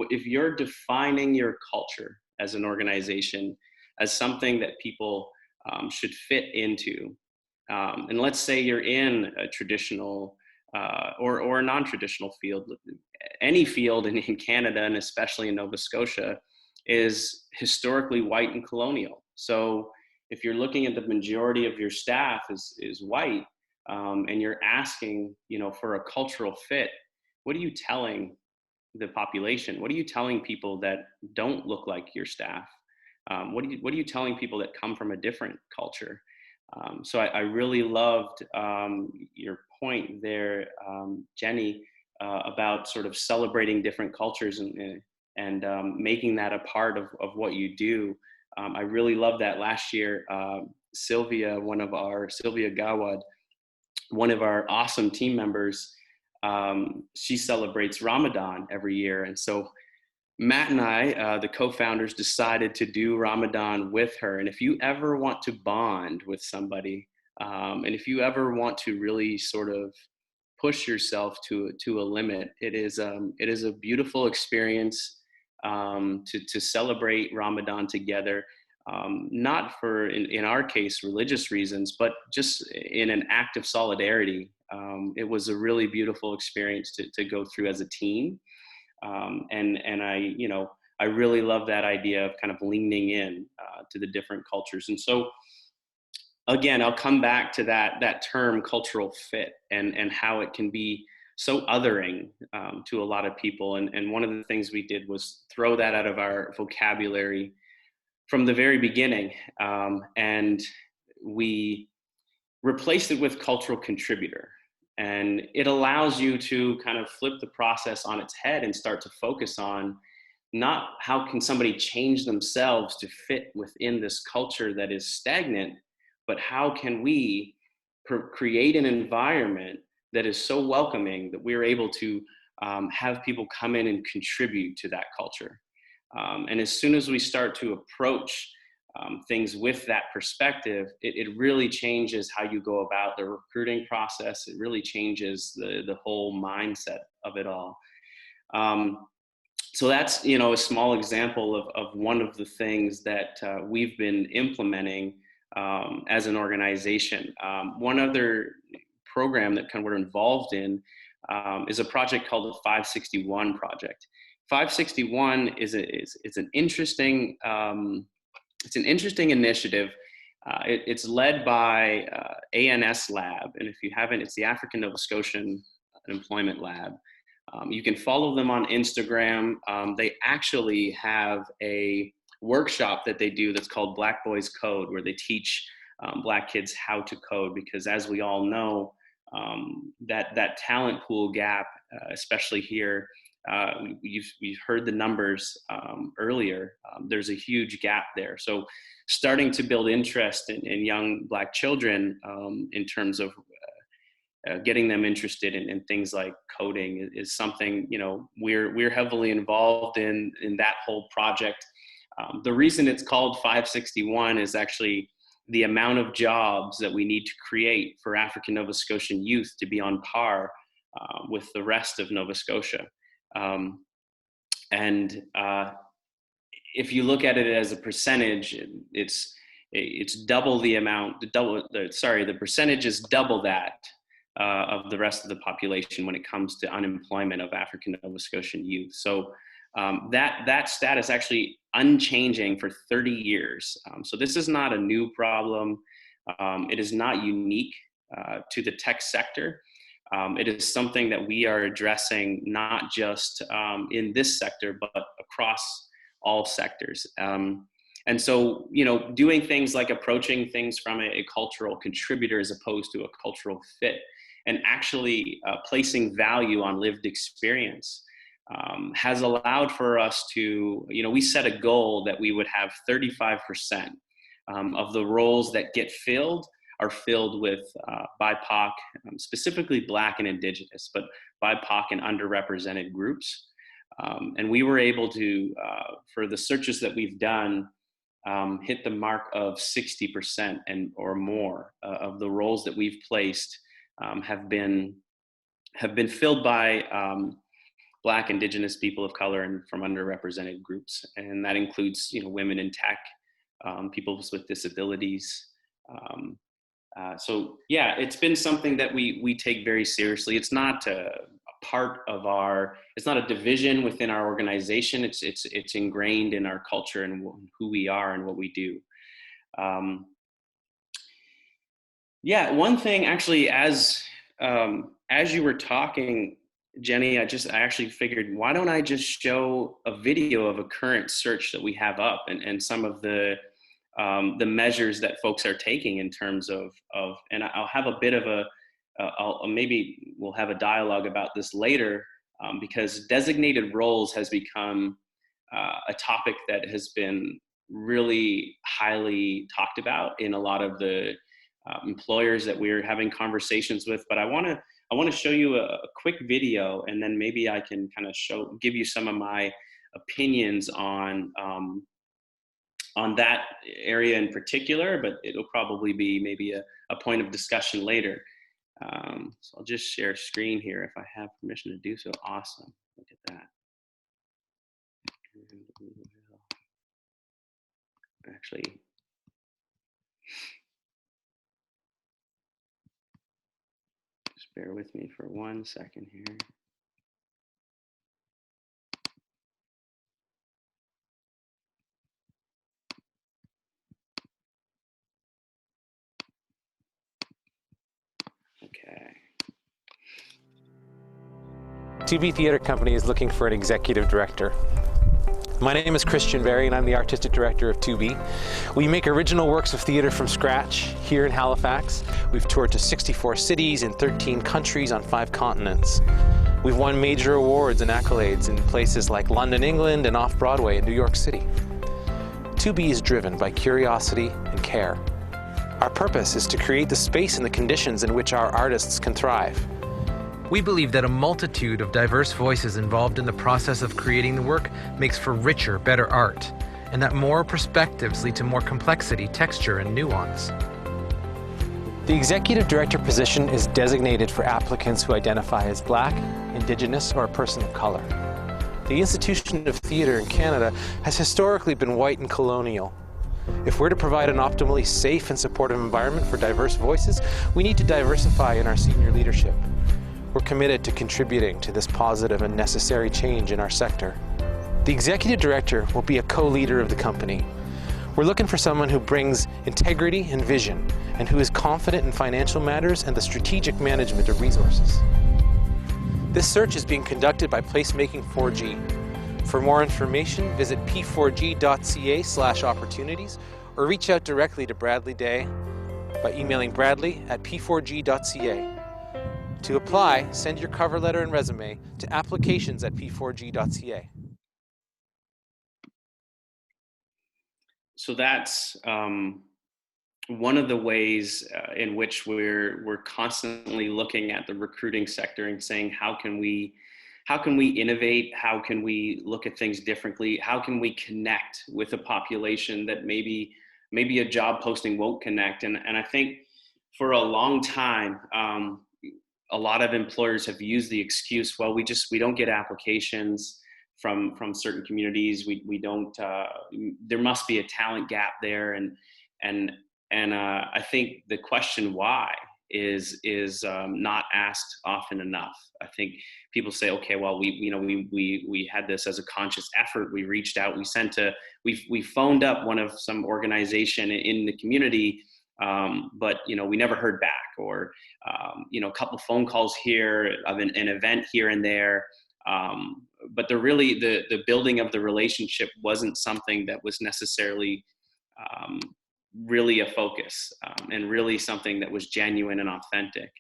If you're defining your culture as an organization as something that people should fit into, and let's say you're in a traditional or a non-traditional field, any field in Canada and especially in Nova Scotia is historically white and colonial. So if you're looking at the majority of your staff is white, and you're asking, for a cultural fit, what are you telling the population? What are you telling people that don't look like your staff? What are you telling people that come from a different culture? So I really loved your point there, Jennie, about sort of celebrating different cultures and making that a part of what you do. I really loved that. Last year, Sylvia Gawad, one of our awesome team members, she celebrates Ramadan every year. And so Matt and I, the co-founders, decided to do Ramadan with her. And if you ever want to bond with somebody, and if you ever want to really sort of push yourself to a limit, it is a beautiful experience to celebrate Ramadan together. Not for, in our case, religious reasons, but just in an act of solidarity. It was a really beautiful experience to go through as a team. And I really love that idea of kind of leaning in to the different cultures. And so, again, I'll come back to that term cultural fit and how it can be so othering to a lot of people. And one of the things we did was throw that out of our vocabulary from the very beginning. And we replaced it with cultural contributor. And it allows you to kind of flip the process on its head and start to focus on not how can somebody change themselves to fit within this culture that is stagnant, but how can we create an environment that is so welcoming that we're able to have people come in and contribute to that culture. And as soon as we start to approach things with that perspective, it really changes how you go about the recruiting process. It really changes the whole mindset of it all. So that's, a small example of one of the things that we've been implementing as an organization. One other program that we're involved in is a project called the 561 Project. 561 is an interesting initiative. It's led by ANS Lab, and if you haven't, it's the African Nova Scotian Employment Lab. You can follow them on Instagram. They actually have a workshop that they do that's called Black Boys Code, where they teach Black kids how to code, because as we all know, that talent pool gap, especially here, you've heard the numbers earlier. There's a huge gap there. So starting to build interest in young Black children in terms of getting them interested in things like coding is something, we're heavily involved in that whole project. The reason it's called 561 is actually the amount of jobs that we need to create for African Nova Scotian youth to be on par with the rest of Nova Scotia. If you look at it as a percentage, it's double the amount. The percentage is double that of the rest of the population when it comes to unemployment of African Nova Scotian youth. So that stat is actually unchanging for 30 years. So this is not a new problem. It is not unique to the tech sector. It is something that we are addressing not just in this sector, but across all sectors. And so, doing things like approaching things from a cultural contributor as opposed to a cultural fit, and actually placing value on lived experience has allowed for us to, we set a goal that we would have 35% of the roles that get filled are filled with BIPOC, specifically Black and Indigenous, but BIPOC and underrepresented groups. And we were able to, for the searches that we've done, hit the mark of 60% or more of the roles that we've placed have been filled by Black, Indigenous, people of color, and from underrepresented groups. And that includes, women in tech, people with disabilities. So yeah, it's been something that we take very seriously. It's not a part of it's not a division within our organization. It's ingrained in our culture and who we are and what we do. Yeah, one thing actually, as you were talking, Jennie, I actually figured, why don't I just show a video of a current search that we have up, and some of the measures that folks are taking in terms of and I'll have a bit of maybe we'll have a dialogue about this later, because designated roles has become a topic that has been really highly talked about in a lot of the employers that we're having conversations with. But I want to show you a quick video, and then maybe I can kind of give you some of my opinions on that area in particular, but it'll probably be maybe a point of discussion later. So I'll just share screen here if I have permission to do so. Awesome. Look at that. Actually, just bear with me for 1 second here. Okay. 2B Theatre Company is looking for an executive director. My name is Christian Berry, and I'm the artistic director of 2B. We make original works of theater from scratch here in Halifax. We've toured to 64 cities in 13 countries on 5 continents. We've won major awards and accolades in places like London, England, and off-Broadway in New York City. 2B is driven by curiosity and care. Our purpose is to create the space and the conditions in which our artists can thrive. We believe that a multitude of diverse voices involved in the process of creating the work makes for richer, better art, and that more perspectives lead to more complexity, texture, and nuance. The executive director position is designated for applicants who identify as Black, Indigenous, or a person of color. The institution of theatre in Canada has historically been white and colonial. If we're to provide an optimally safe and supportive environment for diverse voices, we need to diversify in our senior leadership. We're committed to contributing to this positive and necessary change in our sector. The executive director will be a co-leader of the company. We're looking for someone who brings integrity and vision, and who is confident in financial matters and the strategic management of resources. This search is being conducted by Placemaking 4G. For more information, visit p4g.ca/opportunities, or reach out directly to Bradley Daye by emailing bradley@p4g.ca. To apply, send your cover letter and resume to applications@p4g.ca. So that's one of the ways in which we're constantly looking at the recruiting sector and saying, how can we innovate? How can we look at things differently? How can we connect with a population that maybe a job posting won't connect? And I think for a long time, a lot of employers have used the excuse, well, we don't get applications from certain communities. We don't, there must be a talent gap there. And I think the question why is not asked often enough. I think people say, okay, well, we had this as a conscious effort. We reached out, we phoned up some organization in the community, but we never heard back, or a couple phone calls here of an event here and there, but the building of the relationship wasn't something that was necessarily really a focus, and really something that was genuine and authentic.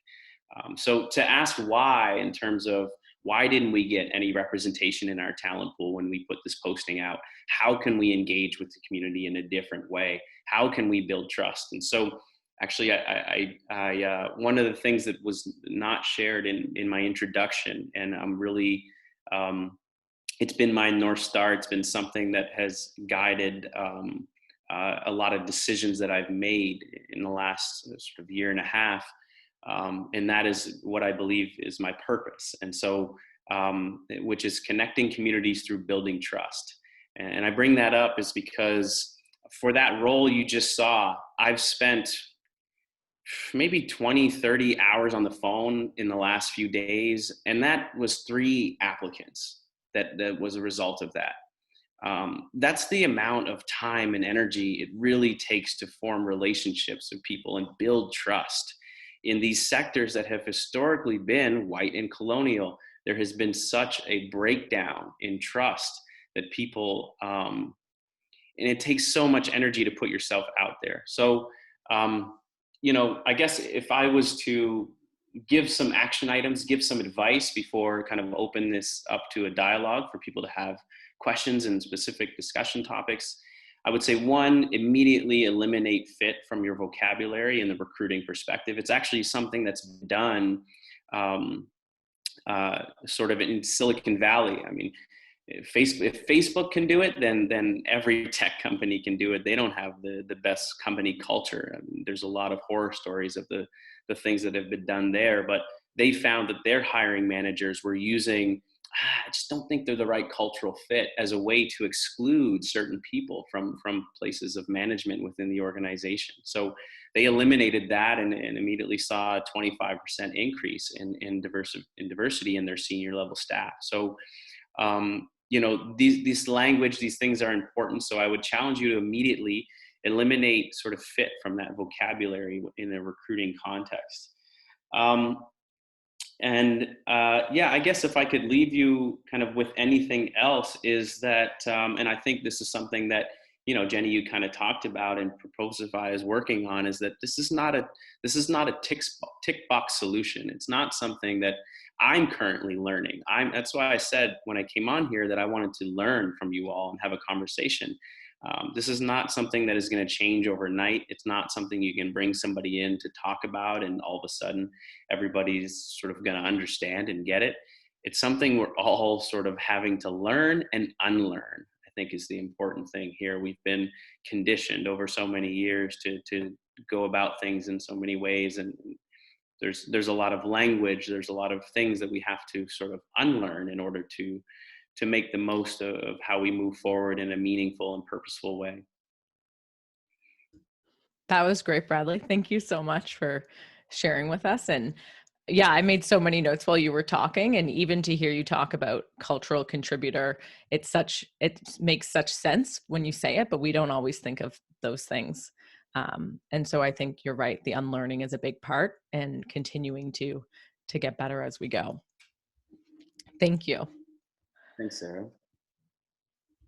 So to ask why, in terms of why didn't we get any representation in our talent pool when we put this posting out? How can we engage with the community in a different way? How can we build trust? And so actually, I one of the things that was not shared in my introduction, and I'm really, it's been my North Star. It's been something that has guided a lot of decisions that I've made in the last sort of year and a half. And that is what I believe is my purpose. And so, which is connecting communities through building trust. And I bring that up is because for that role you just saw, I've spent maybe 20, 30 hours on the phone in the last few days. And that was 3 applicants that was a result of that. That's the amount of time and energy it really takes to form relationships with people and build trust. In these sectors that have historically been white and colonial, there has been such a breakdown in trust that people, and it takes so much energy to put yourself out there. So, I guess if I was to give some action items, give some advice before kind of open this up to a dialogue for people to have questions and specific discussion topics, I would say, one, immediately eliminate fit from your vocabulary in the recruiting perspective. It's actually something that's done sort of in Silicon Valley. I mean, if Facebook can do it, then every tech company can do it. They don't have the best company culture. I mean, there's a lot of horror stories of the things that have been done there, but they found that their hiring managers were using, I just don't think they're the right cultural fit, as a way to exclude certain people from places of management within the organization. So they eliminated that and immediately saw a 25% increase in diversity in their senior level staff. So, these language, these things are important. So I would challenge you to immediately eliminate sort of fit from that vocabulary in a recruiting context. I guess if I could leave you kind of with anything else, is that, and I think this is something that, Jennie, you kind of talked about and Proposify is working on, is that this is not a tick box solution. It's not something that I'm currently learning. That's why I said when I came on here that I wanted to learn from you all and have a conversation. This is not something that is going to change overnight. It's not something you can bring somebody in to talk about and all of a sudden everybody's sort of going to understand and get it. It's something we're all sort of having to learn and unlearn, I think, is the important thing here. We've been conditioned over so many years to go about things in so many ways, and there's a lot of language, there's a lot of things that we have to sort of unlearn in order to make the most of how we move forward in a meaningful and purposeful way. That was great, Bradley. Thank you so much for sharing with us. And yeah, I made so many notes while you were talking, and even to hear you talk about cultural contributor, it makes such sense when you say it, but we don't always think of those things. And so I think you're right. The unlearning is a big part, and continuing to get better as we go. Thank you. Thanks, Sarah.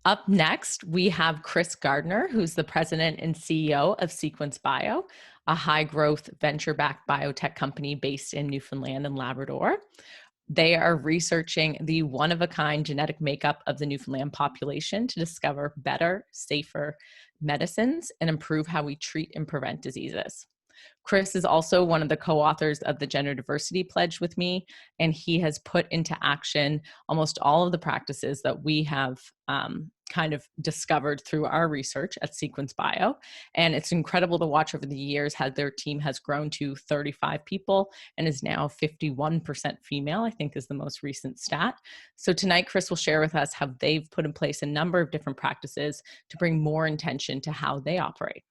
Up next, we have Chris Gardner, who's the president and CEO of Sequence Bio, a high-growth venture-backed biotech company based in Newfoundland and Labrador. They are researching the one-of-a-kind genetic makeup of the Newfoundland population to discover better, safer medicines and improve how we treat and prevent diseases. Chris is also one of the co-authors of the Gender Diversity Pledge with me, and he has put into action almost all of the practices that we have kind of discovered through our research at Sequence Bio. And it's incredible to watch over the years how their team has grown to 35 people and is now 51% female, I think is the most recent stat. So tonight, Chris will share with us how they've put in place a number of different practices to bring more intention to how they operate.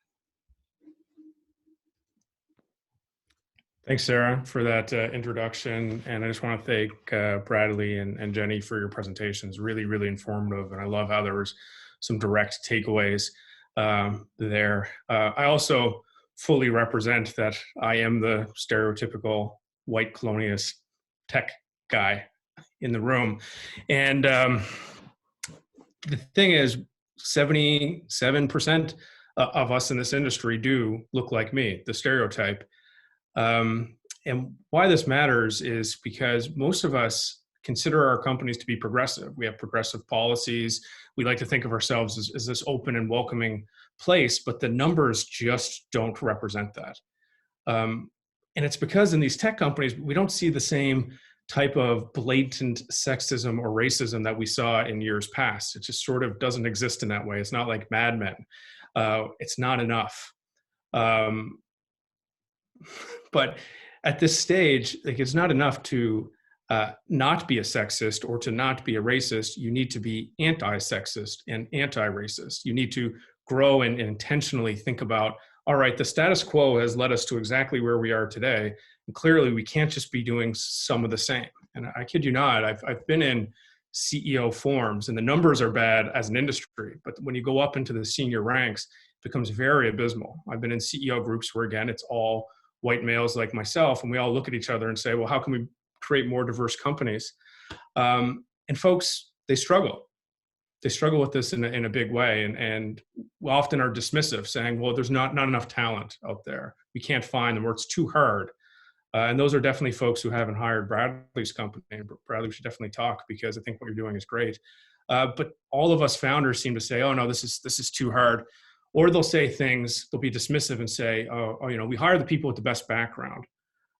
Thanks, Sarah, for that introduction. And I just want to thank Bradley and Jennie for your presentations. Really, really informative. And I love how there was some direct takeaways there. I also fully represent that I am the stereotypical white colonialist tech guy in the room. And the thing is, 77% of us in this industry do look like me, the stereotype. And why this matters is because most of us consider our companies to be progressive. We have progressive policies. We like to think of ourselves as this open and welcoming place, but the numbers just don't represent that. And it's because in these tech companies, we don't see the same type of blatant sexism or racism that we saw in years past. It just sort of doesn't exist in that way. It's not like Mad Men. It's not enough. But at this stage, like, it's not enough to not be a sexist or to not be a racist. You need to be anti-sexist and anti-racist. You need to grow and intentionally think about, all right, the status quo has led us to exactly where we are today. And clearly we can't just be doing some of the same. And I kid you not, I've been in CEO forms, and the numbers are bad as an industry. But when you go up into the senior ranks, it becomes very abysmal. I've been in CEO groups where, again, it's all white males like myself, and we all look at each other and say, well, how can we create more diverse companies? And folks, they struggle. They struggle with this in a big way, and often are dismissive, saying, well, there's not enough talent out there. We can't find them, or it's too hard. And those are definitely folks who haven't hired Bradley's company. And Bradley, we should definitely talk, because I think what you're doing is great. But all of us founders seem to say, oh, no, this is too hard. Or they'll say things, they'll be dismissive and say, oh, we hire the people with the best background.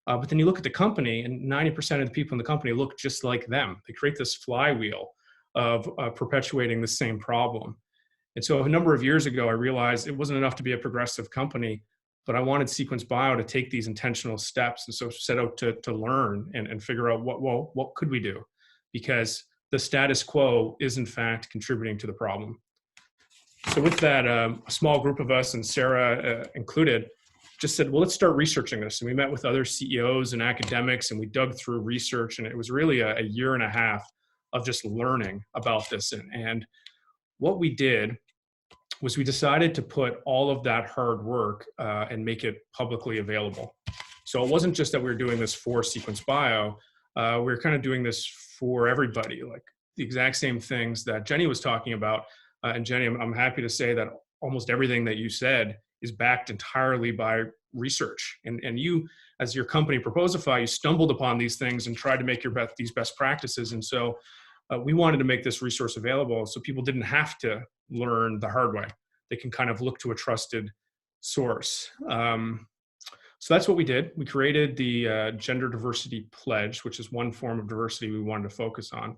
But then you look at the company, and 90% of the people in the company look just like them. They create this flywheel of perpetuating the same problem. And so a number of years ago, I realized it wasn't enough to be a progressive company, but I wanted Sequence Bio to take these intentional steps. And so set out to learn and figure out what could we do? Because the status quo is in fact contributing to the problem. So with that, a small group of us, and Sarah included, just said, well, let's start researching this. And we met with other CEOs and academics, and we dug through research, and it was really a year and a half of just learning about this. And what we did was we decided to put all of that hard work and make it publicly available. So it wasn't just that we were doing this for Sequence Bio, we were kind of doing this for everybody, like the exact same things that Jennie was talking about. And Jennie, I'm happy to say that almost everything that you said is backed entirely by research. And you, as your company Proposify, you stumbled upon these things and tried to make these best practices. And so we wanted to make this resource available so people didn't have to learn the hard way. They can kind of look to a trusted source. So that's what we did. We created the Gender Diversity Pledge, which is one form of diversity we wanted to focus on.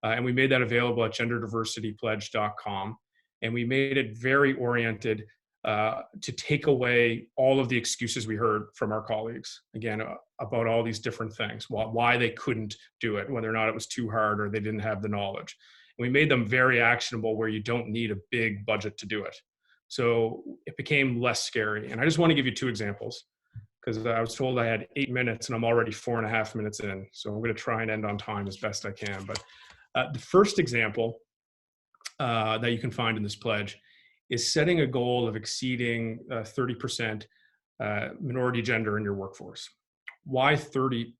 And we made that available at genderdiversitypledge.com. And we made it very oriented to take away all of the excuses we heard from our colleagues, again, about all these different things, why they couldn't do it, whether or not it was too hard or they didn't have the knowledge. And we made them very actionable, where you don't need a big budget to do it. So it became less scary. And I just want to give you two examples, because I was told I had 8 minutes and I'm already 4.5 minutes in. So I'm going to try and end on time as best I can. But the first example that you can find in this pledge is setting a goal of exceeding 30% minority gender in your workforce. Why 30%?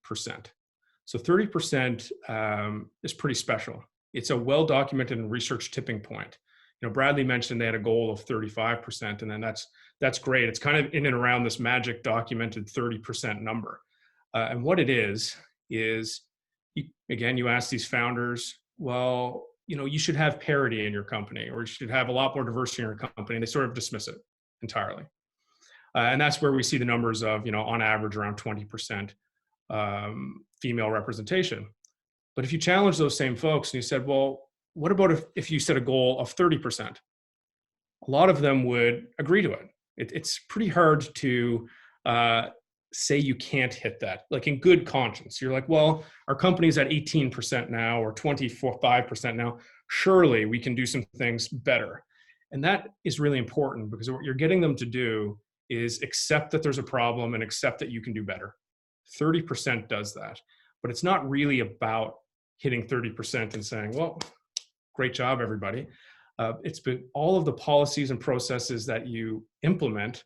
So 30% is pretty special. It's a well-documented and researched tipping point. Bradley mentioned they had a goal of 35%, and then that's great. It's kind of in and around this magic documented 30% number. And what it is you ask these founders, well, you should have parity in your company, or you should have a lot more diversity in your company. And they sort of dismiss it entirely. And that's where we see the numbers of, on average around 20% female representation. But if you challenge those same folks and you said, well, what about if you set a goal of 30%? A lot of them would agree to it. It's pretty hard to say you can't hit that, like in good conscience. You're like, well, our company's at 18% now, or 5% now. Surely we can do some things better. And that is really important, because what you're getting them to do is accept that there's a problem and accept that you can do better. 30% does that. But it's not really about hitting 30% and saying, well, great job, everybody. It's been all of the policies and processes that you implement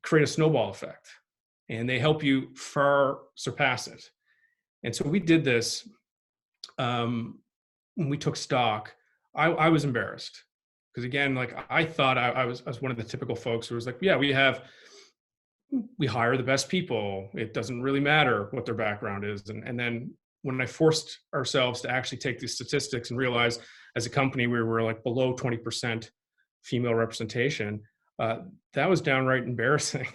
create a snowball effect, and they help you far surpass it. And so we did this when we took stock. I was embarrassed, because again, like I thought I was one of the typical folks who was like, yeah, we hire the best people. It doesn't really matter what their background is. And then when I forced ourselves to actually take these statistics and realize as a company we were like below 20% female representation, that was downright embarrassing.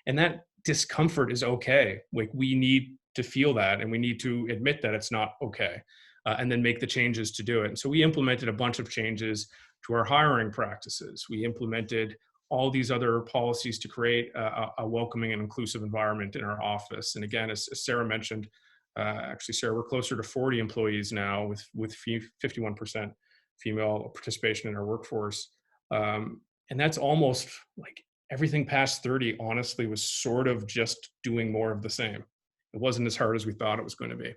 And that discomfort is okay. Like, we need to feel that, and we need to admit that it's not okay, and then make the changes to do it. And so we implemented a bunch of changes to our hiring practices. We implemented all these other policies to create a welcoming and inclusive environment in our office. And again, as Sarah mentioned, actually, Sarah, we're closer to 40 employees now with 51% female participation in our workforce. And that's almost like everything past 30, honestly, was sort of just doing more of the same. It wasn't as hard as we thought it was going to be.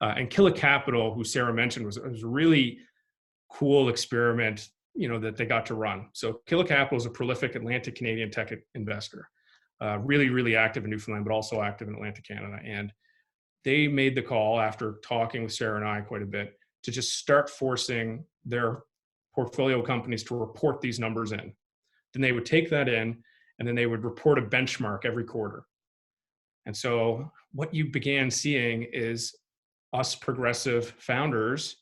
And Killa Capital, who Sarah mentioned, was a really cool experiment, that they got to run. So Killa Capital is a prolific Atlantic Canadian tech investor, really, really active in Newfoundland, but also active in Atlantic Canada. And they made the call, after talking with Sarah and I quite a bit, to just start forcing their portfolio companies to report these numbers in. Then they would take that in, and then they would report a benchmark every quarter. And so what you began seeing is us progressive founders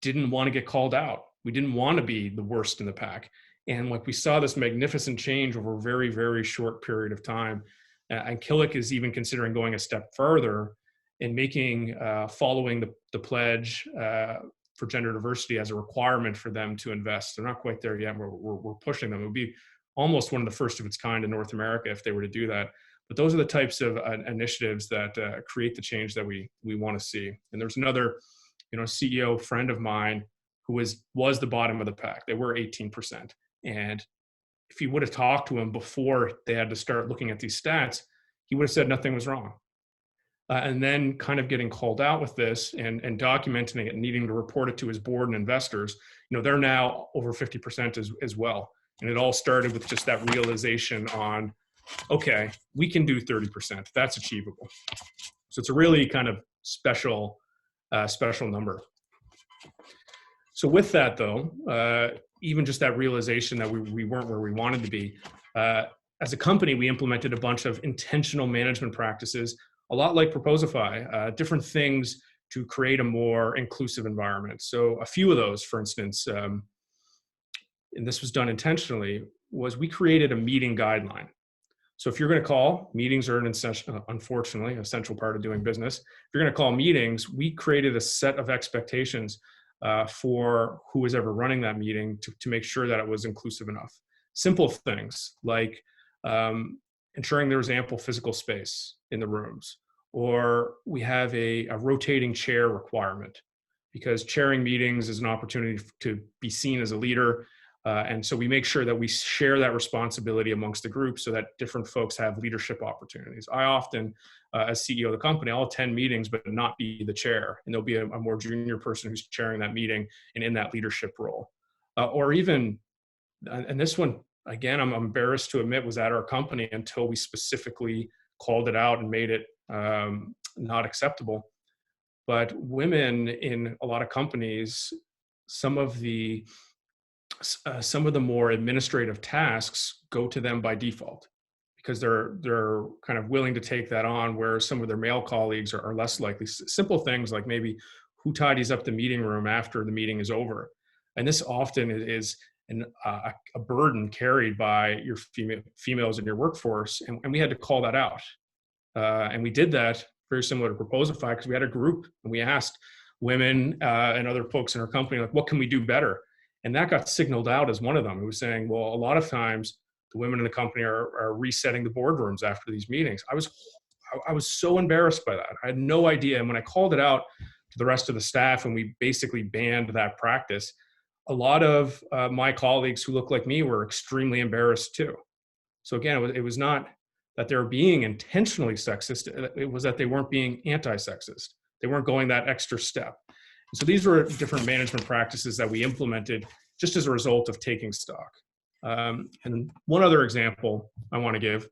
didn't want to get called out. We didn't want to be the worst in the pack. And we saw this magnificent change over a very, very short period of time. And Killick is even considering going a step further in making, following the pledge for gender diversity as a requirement for them to invest. They're not quite there yet. We're pushing them. It would be almost one of the first of its kind in North America if they were to do that. But those are the types of initiatives that create the change that we want to see. And there's another, CEO friend of mine who was the bottom of the pack. They were 18%. And if you would have talked to him before they had to start looking at these stats, he would have said nothing was wrong. And then kind of getting called out with this and documenting it and needing to report it to his board and investors, they're now over 50% as well. And it all started with just that realization on, okay, we can do 30%. That's achievable. So it's a really kind of special number. So with that, though, even just that realization that we weren't where we wanted to be, as a company, we implemented a bunch of intentional management practices, a lot like Proposify, different things to create a more inclusive environment. So a few of those, for instance, and this was done intentionally, was we created a meeting guideline. So if you're going to call, meetings are unfortunately an essential part of doing business. If you're going to call meetings, we created a set of expectations for who was ever running that meeting to make sure that it was inclusive enough. Simple things like ensuring there was ample physical space in the rooms, or we have a rotating chair requirement, because chairing meetings is an opportunity to be seen as a leader. And so we make sure that we share that responsibility amongst the group so that different folks have leadership opportunities. I often, as CEO of the company, I'll attend meetings but not be the chair. And there'll be a more junior person who's chairing that meeting and in that leadership role. Or even, and this one, again, I'm embarrassed to admit, was at our company until we specifically called it out and made it not acceptable. But women in a lot of companies, some of the more administrative tasks go to them by default because they're kind of willing to take that on, where some of their male colleagues are less likely. Simple things like maybe who tidies up the meeting room after the meeting is over. And this often is a burden carried by your females in your workforce. And we had to call that out. And we did that very similar to Proposify, because we had a group and we asked women and other folks in our company, what can we do better? And that got signaled out as one of them. It was saying, well, a lot of times the women in the company are resetting the boardrooms after these meetings. I was so embarrassed by that. I had no idea. And when I called it out to the rest of the staff and we basically banned that practice, a lot of my colleagues who look like me were extremely embarrassed too. So again, it was not that they were being intentionally sexist. It was that they weren't being anti-sexist. They weren't going that extra step. So these were different management practices that we implemented just as a result of taking stock. And one other example I want to give,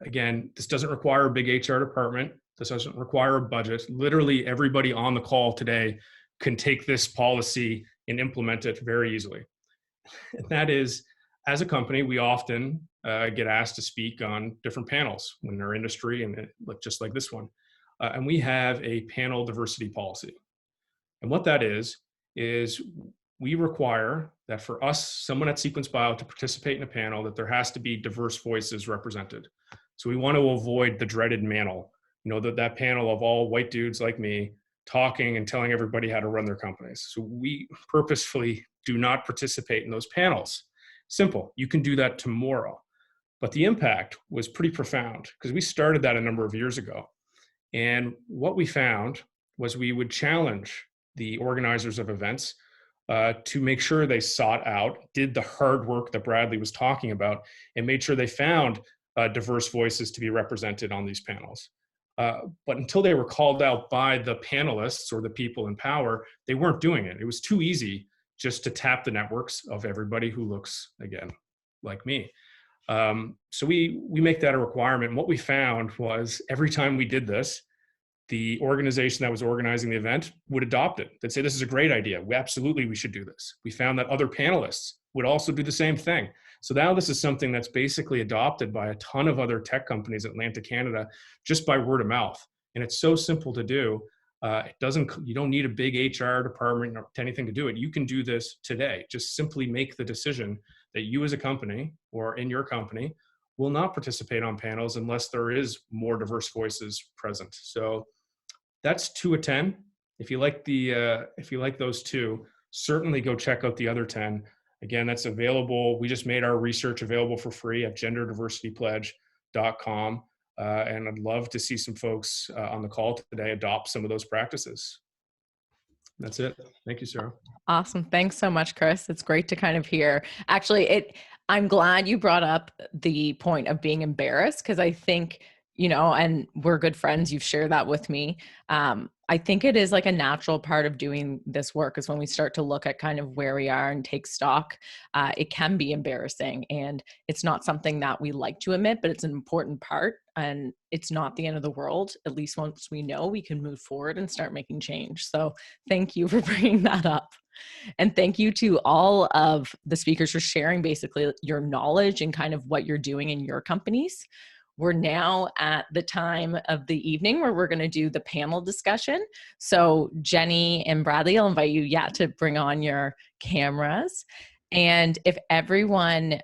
again, this doesn't require a big HR department. This doesn't require a budget. Literally everybody on the call today can take this policy and implement it very easily. And that is, as a company, we often get asked to speak on different panels in our industry, and just like this one. And we have a panel diversity policy. And what that is we require that for us, someone at Sequence Bio, to participate in a panel, that there has to be diverse voices represented. So we want to avoid the dreaded manel, that panel of all white dudes like me talking and telling everybody how to run their companies. So we purposefully do not participate in those panels. Simple, you can do that tomorrow. But the impact was pretty profound because we started that a number of years ago. And what we found was we would challenge the organizers of events to make sure they sought out, did the hard work that Bradley was talking about, and made sure they found diverse voices to be represented on these panels. But until they were called out by the panelists or the people in power, they weren't doing it. It was too easy just to tap the networks of everybody who looks, again, like me. So we make that a requirement. And what we found was every time we did this, the organization that was organizing the event would adopt it. They'd say, this is a great idea. We should do this. We found that other panelists would also do the same thing. So now this is something that's basically adopted by a ton of other tech companies in Atlantic Canada, just by word of mouth. And it's so simple to do. You don't need a big HR department or anything to do it. You can do this today. Just simply make the decision that you as a company or in your company will not participate on panels unless there is more diverse voices present. So that's 2 of 10. If you like those 2, certainly go check out the other 10. Again, that's available. We just made our research available for free at genderdiversitypledge.com. And I'd love to see some folks on the call today adopt some of those practices. That's it. Thank you, Sarah. Awesome. Thanks so much, Chris. It's great to kind of hear. Actually, I'm glad you brought up the point of being embarrassed, because I think, and we're good friends. You've shared that with me. I think it is like a natural part of doing this work is when we start to look at kind of where we are and take stock, it can be embarrassing, and it's not something that we like to admit, but it's an important part, and it's not the end of the world. At least once we know, we can move forward and start making change. So thank you for bringing that up. And thank you to all of the speakers for sharing basically your knowledge and kind of what you're doing in your companies. We're now at the time of the evening where we're going to do the panel discussion. So Jennie and Bradley, I'll invite you to bring on your cameras. And if everyone,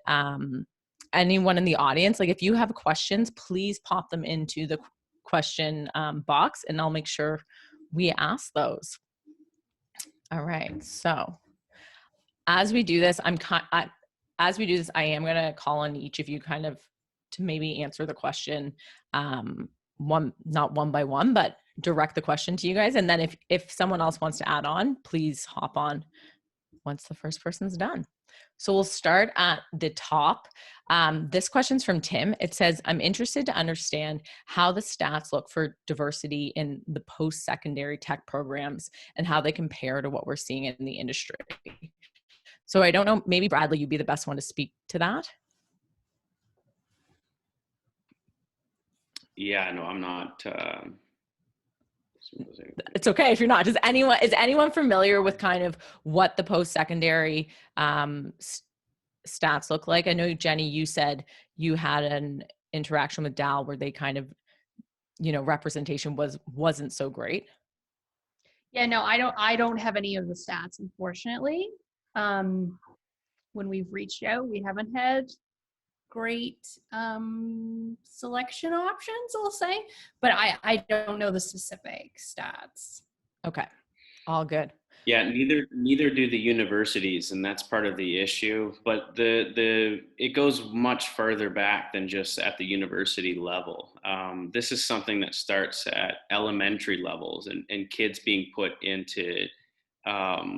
anyone in the audience, like if you have questions, please pop them into the question box, and I'll make sure we ask those. All right. So as we do this, I am going to call on each of you kind of to maybe answer the question, not one by one, but direct the question to you guys. And then if someone else wants to add on, please hop on once the first person's done. So we'll start at the top. This question's from Tim. It says, I'm interested to understand how the stats look for diversity in the post-secondary tech programs and how they compare to what we're seeing in the industry. So I don't know, maybe Bradley, you'd be the best one to speak to that. Yeah, no, I'm not. It's okay if you're not. Is anyone familiar with kind of what the post-secondary stats look like? I know, Jennie, you said you had an interaction with Daye where they kind of, representation wasn't so great. Yeah, no, I don't have any of the stats, unfortunately. When we've reached out, we haven't had great selection options, I'll say, but I don't know the specific stats. Okay, all good. Yeah, neither do the universities, and that's part of the issue. But it goes much further back than just at the university level. This is something that starts at elementary levels and kids being put into I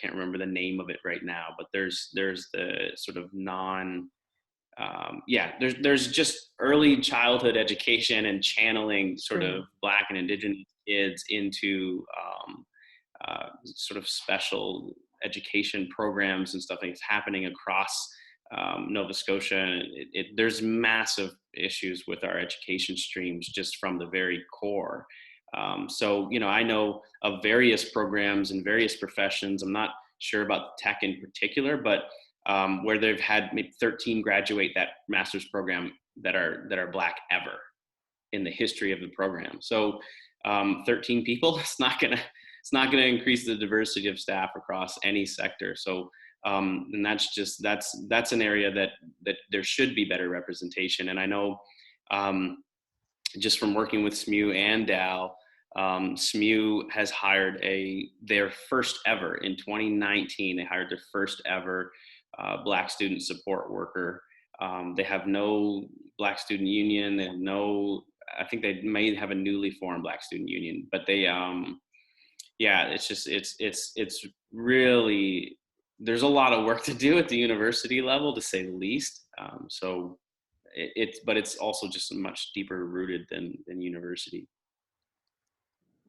can't remember the name of it right now, but there's the sort of there's just early childhood education and channeling sort of Black and Indigenous kids into sort of special education programs and stuff like it's happening across Nova Scotia. There's massive issues with our education streams just from the very core. So, I know of various programs and various professions. I'm not sure about tech in particular, but where they've had maybe 13 graduate that master's program that are Black ever in the history of the program. So 13 people, it's not gonna increase the diversity of staff across any sector. So and that's an area that there should be better representation. And I know just from working with SMU and Daye, SMU has hired their first ever in 2019. They hired their first ever Black student support worker. They have no Black student union. They have I think they may have a newly formed Black student union, but they, it's really, there's a lot of work to do at the university level, to say the least. So but it's also just much deeper rooted than university.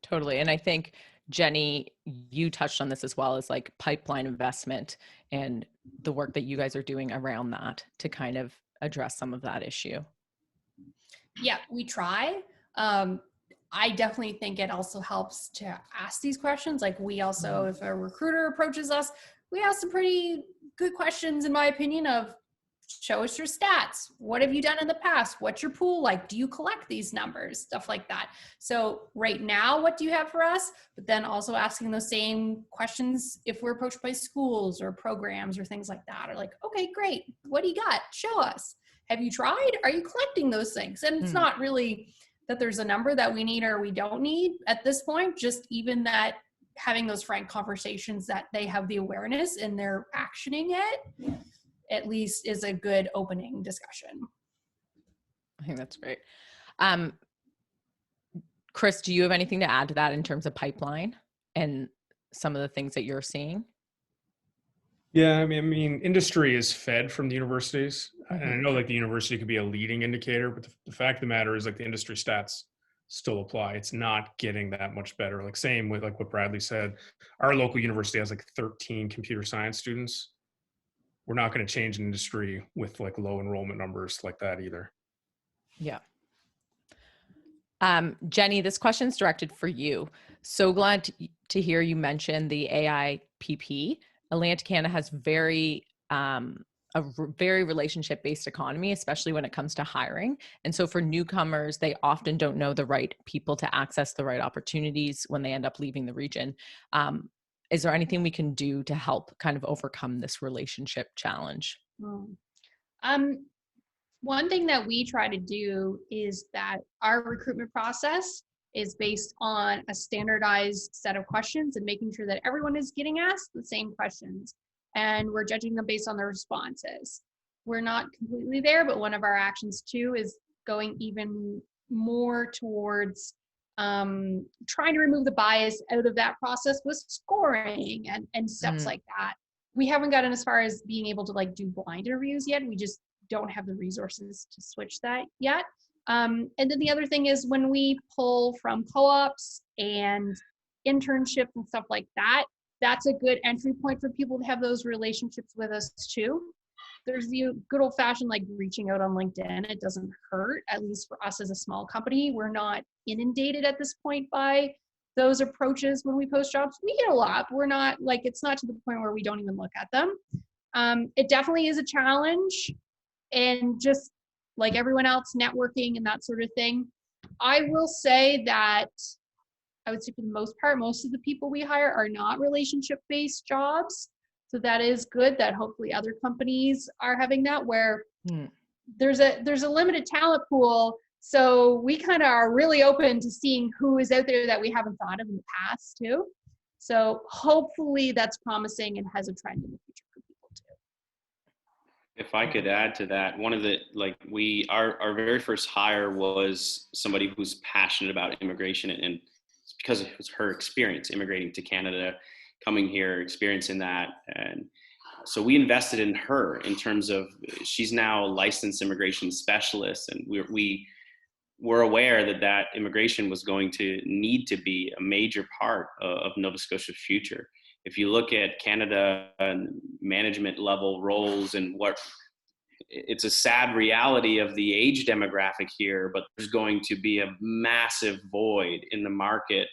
Totally. And I think, Jennie, you touched on this as well, as like pipeline investment and the work that you guys are doing around that to kind of address some of that issue. Yeah, we try. I definitely think it also helps to ask these questions. Like we also, if a recruiter approaches us, we ask some pretty good questions, in my opinion, of show us your stats. What have you done in the past? What's your pool like? Do you collect these numbers? Stuff like that. So right now, what do you have for us? But then also asking those same questions if we're approached by schools or programs or things like that. Or like, okay, great. What do you got? Show us. Have you tried? Are you collecting those things? And it's not really that there's a number that we need or we don't need at this point, just even that having those frank conversations that they have the awareness and they're actioning it, at least is a good opening discussion. I think that's great. Chris, do you have anything to add to that in terms of pipeline and some of the things that you're seeing? Yeah, I mean, industry is fed from the universities, and I know like the university could be a leading indicator, but the fact of the matter is like the industry stats still apply. It's not getting that much better. Like same with like what Bradley said, our local university has like 13 computer science students. We're not going to change an industry with like low enrollment numbers like that either. Yeah. Jennie, this question's directed for you. So glad to hear you mention the AIPP. Atlantic Canada has a very relationship-based economy, especially when it comes to hiring. And so for newcomers, they often don't know the right people to access the right opportunities when they end up leaving the region. Is there anything we can do to help kind of overcome this relationship challenge? One thing that we try to do is that our recruitment process is based on a standardized set of questions and making sure that everyone is getting asked the same questions and we're judging them based on their responses. We're not completely there, but one of our actions too is going even more towards trying to remove the bias out of that process with scoring and steps like that. We haven't gotten as far as being able to like do blind interviews yet. We just don't have the resources to switch that yet. And then the other thing is when we pull from co-ops and internships and stuff like that, that's a good entry point for people to have those relationships with us too. There's the good old fashioned like reaching out on LinkedIn. It doesn't hurt, at least for us as a small company. We're not inundated at this point by those approaches when we post jobs. We get a lot. We're not like, it's not to the point where we don't even look at them. It definitely is a challenge. And just like everyone else, networking and that sort of thing. I will say that I would say for the most part, most of the people we hire are not relationship-based jobs. So that is good that hopefully other companies are having that where there's a limited talent pool. So we kind of are really open to seeing who is out there that we haven't thought of in the past too. So hopefully that's promising and has a trend in the future for people too. If I could add to that, one of the, like our very first hire was somebody who's passionate about immigration, and it's because it was her experience immigrating to Canada, coming here, experiencing that. And so we invested in her in terms of, she's now a licensed immigration specialist. And we were aware that immigration was going to need to be a major part of Nova Scotia's future. If you look at Canada and management level roles and it's a sad reality of the age demographic here, but there's going to be a massive void in the market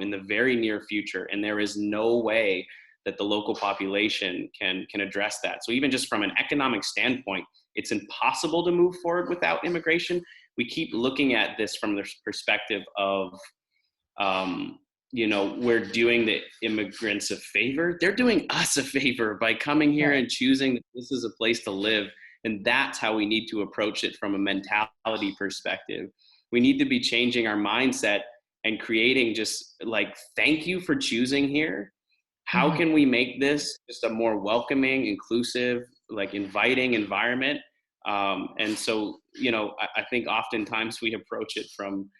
in the very near future. And there is no way that the local population can address that. So even just from an economic standpoint, it's impossible to move forward without immigration. We keep looking at this from the perspective of, we're doing the immigrants a favor. They're doing us a favor by coming here and choosing that this is a place to live. And that's how we need to approach it from a mentality perspective. We need to be changing our mindset and creating just like, thank you for choosing here. How can we make this just a more welcoming, inclusive, like inviting environment? And so, I think oftentimes we approach it from,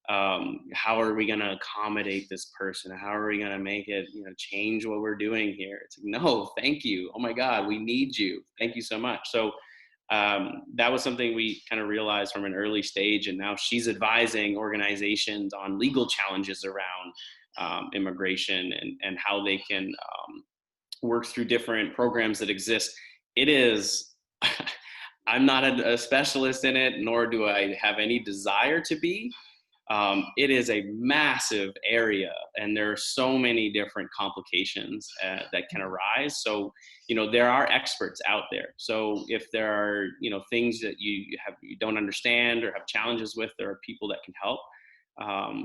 how are we going to accommodate this person? How are we going to make it, change what we're doing here? It's like, no, thank you. Oh my God, we need you. Thank you so much. So that was something we kind of realized from an early stage. And now she's advising organizations on legal challenges around immigration and how they can work through different programs that exist. It is, I'm not a specialist in it, nor do I have any desire to be. It is a massive area, and there are so many different complications that can arise. So, there are experts out there. So if there are, things that you don't understand or have challenges with, there are people that can help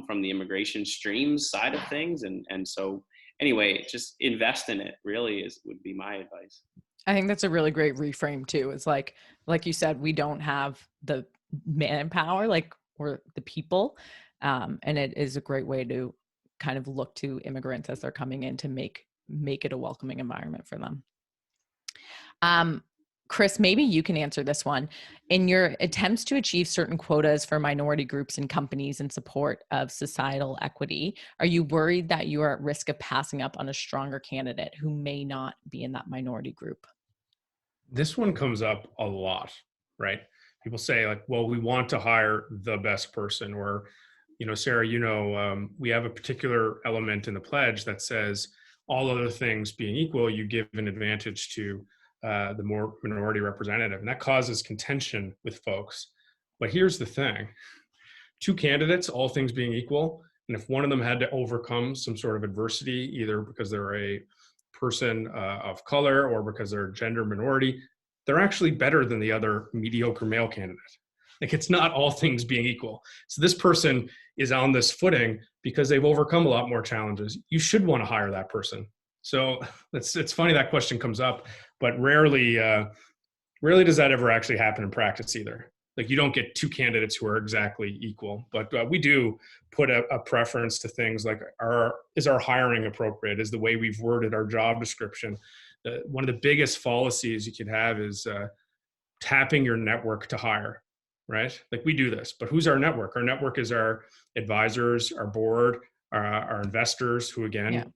from the immigration streams side of things. And so anyway, just invest in it really would be my advice. I think that's a really great reframe too. It's like you said, we don't have the manpower, or the people. And it is a great way to kind of look to immigrants as they're coming in to make it a welcoming environment for them. Chris, maybe you can answer this one. In your attempts to achieve certain quotas for minority groups and companies in support of societal equity, are you worried that you are at risk of passing up on a stronger candidate who may not be in that minority group? This one comes up a lot, right? People say well, we want to hire the best person, or, Sarah, we have a particular element in the pledge that says all other things being equal, you give an advantage to the more minority representative. And that causes contention with folks. But here's the thing. 2 candidates, all things being equal, and if one of them had to overcome some sort of adversity, either because they're a person of color or because they're a gender minority, they're actually better than the other mediocre male candidate. It's not all things being equal. So this person is on this footing because they've overcome a lot more challenges. You should want to hire that person. So it's funny that question comes up, but rarely does that ever actually happen in practice either. You don't get 2 candidates who are exactly equal, but we do put a preference to things like is our hiring appropriate? Is the way we've worded our job description? One of the biggest fallacies you could have is tapping your network to hire, right? We do this, but who's our network? Our network is our advisors, our board, our investors, who again,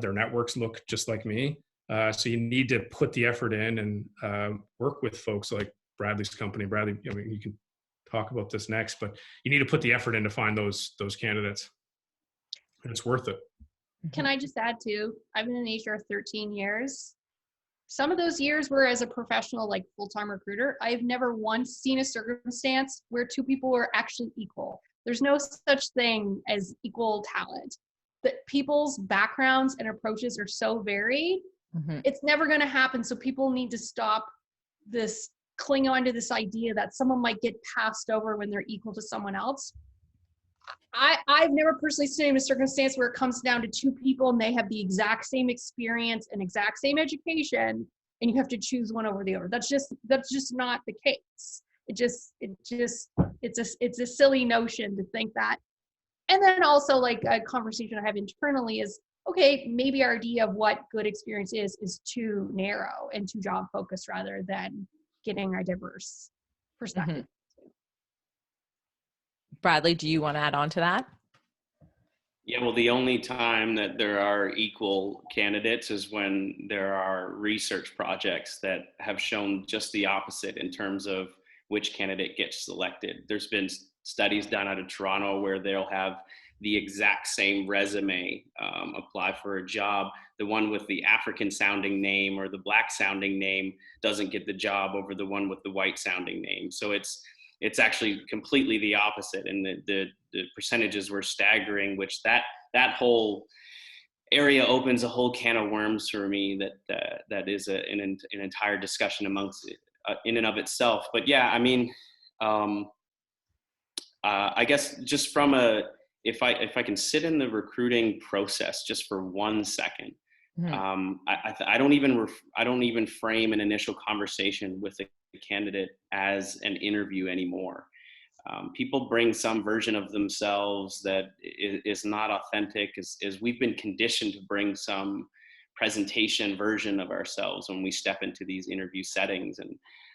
their networks look just like me. So you need to put the effort in and work with folks like Bradley's company. Bradley, you can talk about this next, but you need to put the effort in to find those candidates, and it's worth it. Can I just add too, I've been in HR 13 years. Some of those years were as a professional, full-time recruiter. I've never once seen a circumstance where 2 people were actually equal. There's no such thing as equal talent. That people's backgrounds and approaches are so varied. Mm-hmm. It's never going to happen. So people need to stop cling on to this idea that someone might get passed over when they're equal to someone else. I've never personally seen in a circumstance where it comes down to 2 people and they have the exact same experience and exact same education, and you have to choose one over the other. That's just not the case. It's a silly notion to think that. And then also a conversation I have internally is, okay, maybe our idea of what good experience is too narrow and too job focused rather than getting a diverse perspective. Mm-hmm. Bradley, do you want to add on to that? Yeah, well, the only time that there are equal candidates is when there are research projects that have shown just the opposite in terms of which candidate gets selected. There's been studies done out of Toronto where they'll have the exact same resume apply for a job. The one with the African sounding name or the Black sounding name doesn't get the job over the one with the white sounding name. So it's actually completely the opposite. And the percentages were staggering, which that whole area opens a whole can of worms for me that is an entire discussion amongst in and of itself. But yeah, I mean, I guess just from if I can sit in the recruiting process just for 1 second, mm-hmm. I don't even frame an initial conversation with a candidate as an interview anymore. People bring some version of themselves that is not authentic, as we've been conditioned to bring some presentation version of ourselves when we step into these interview settings. And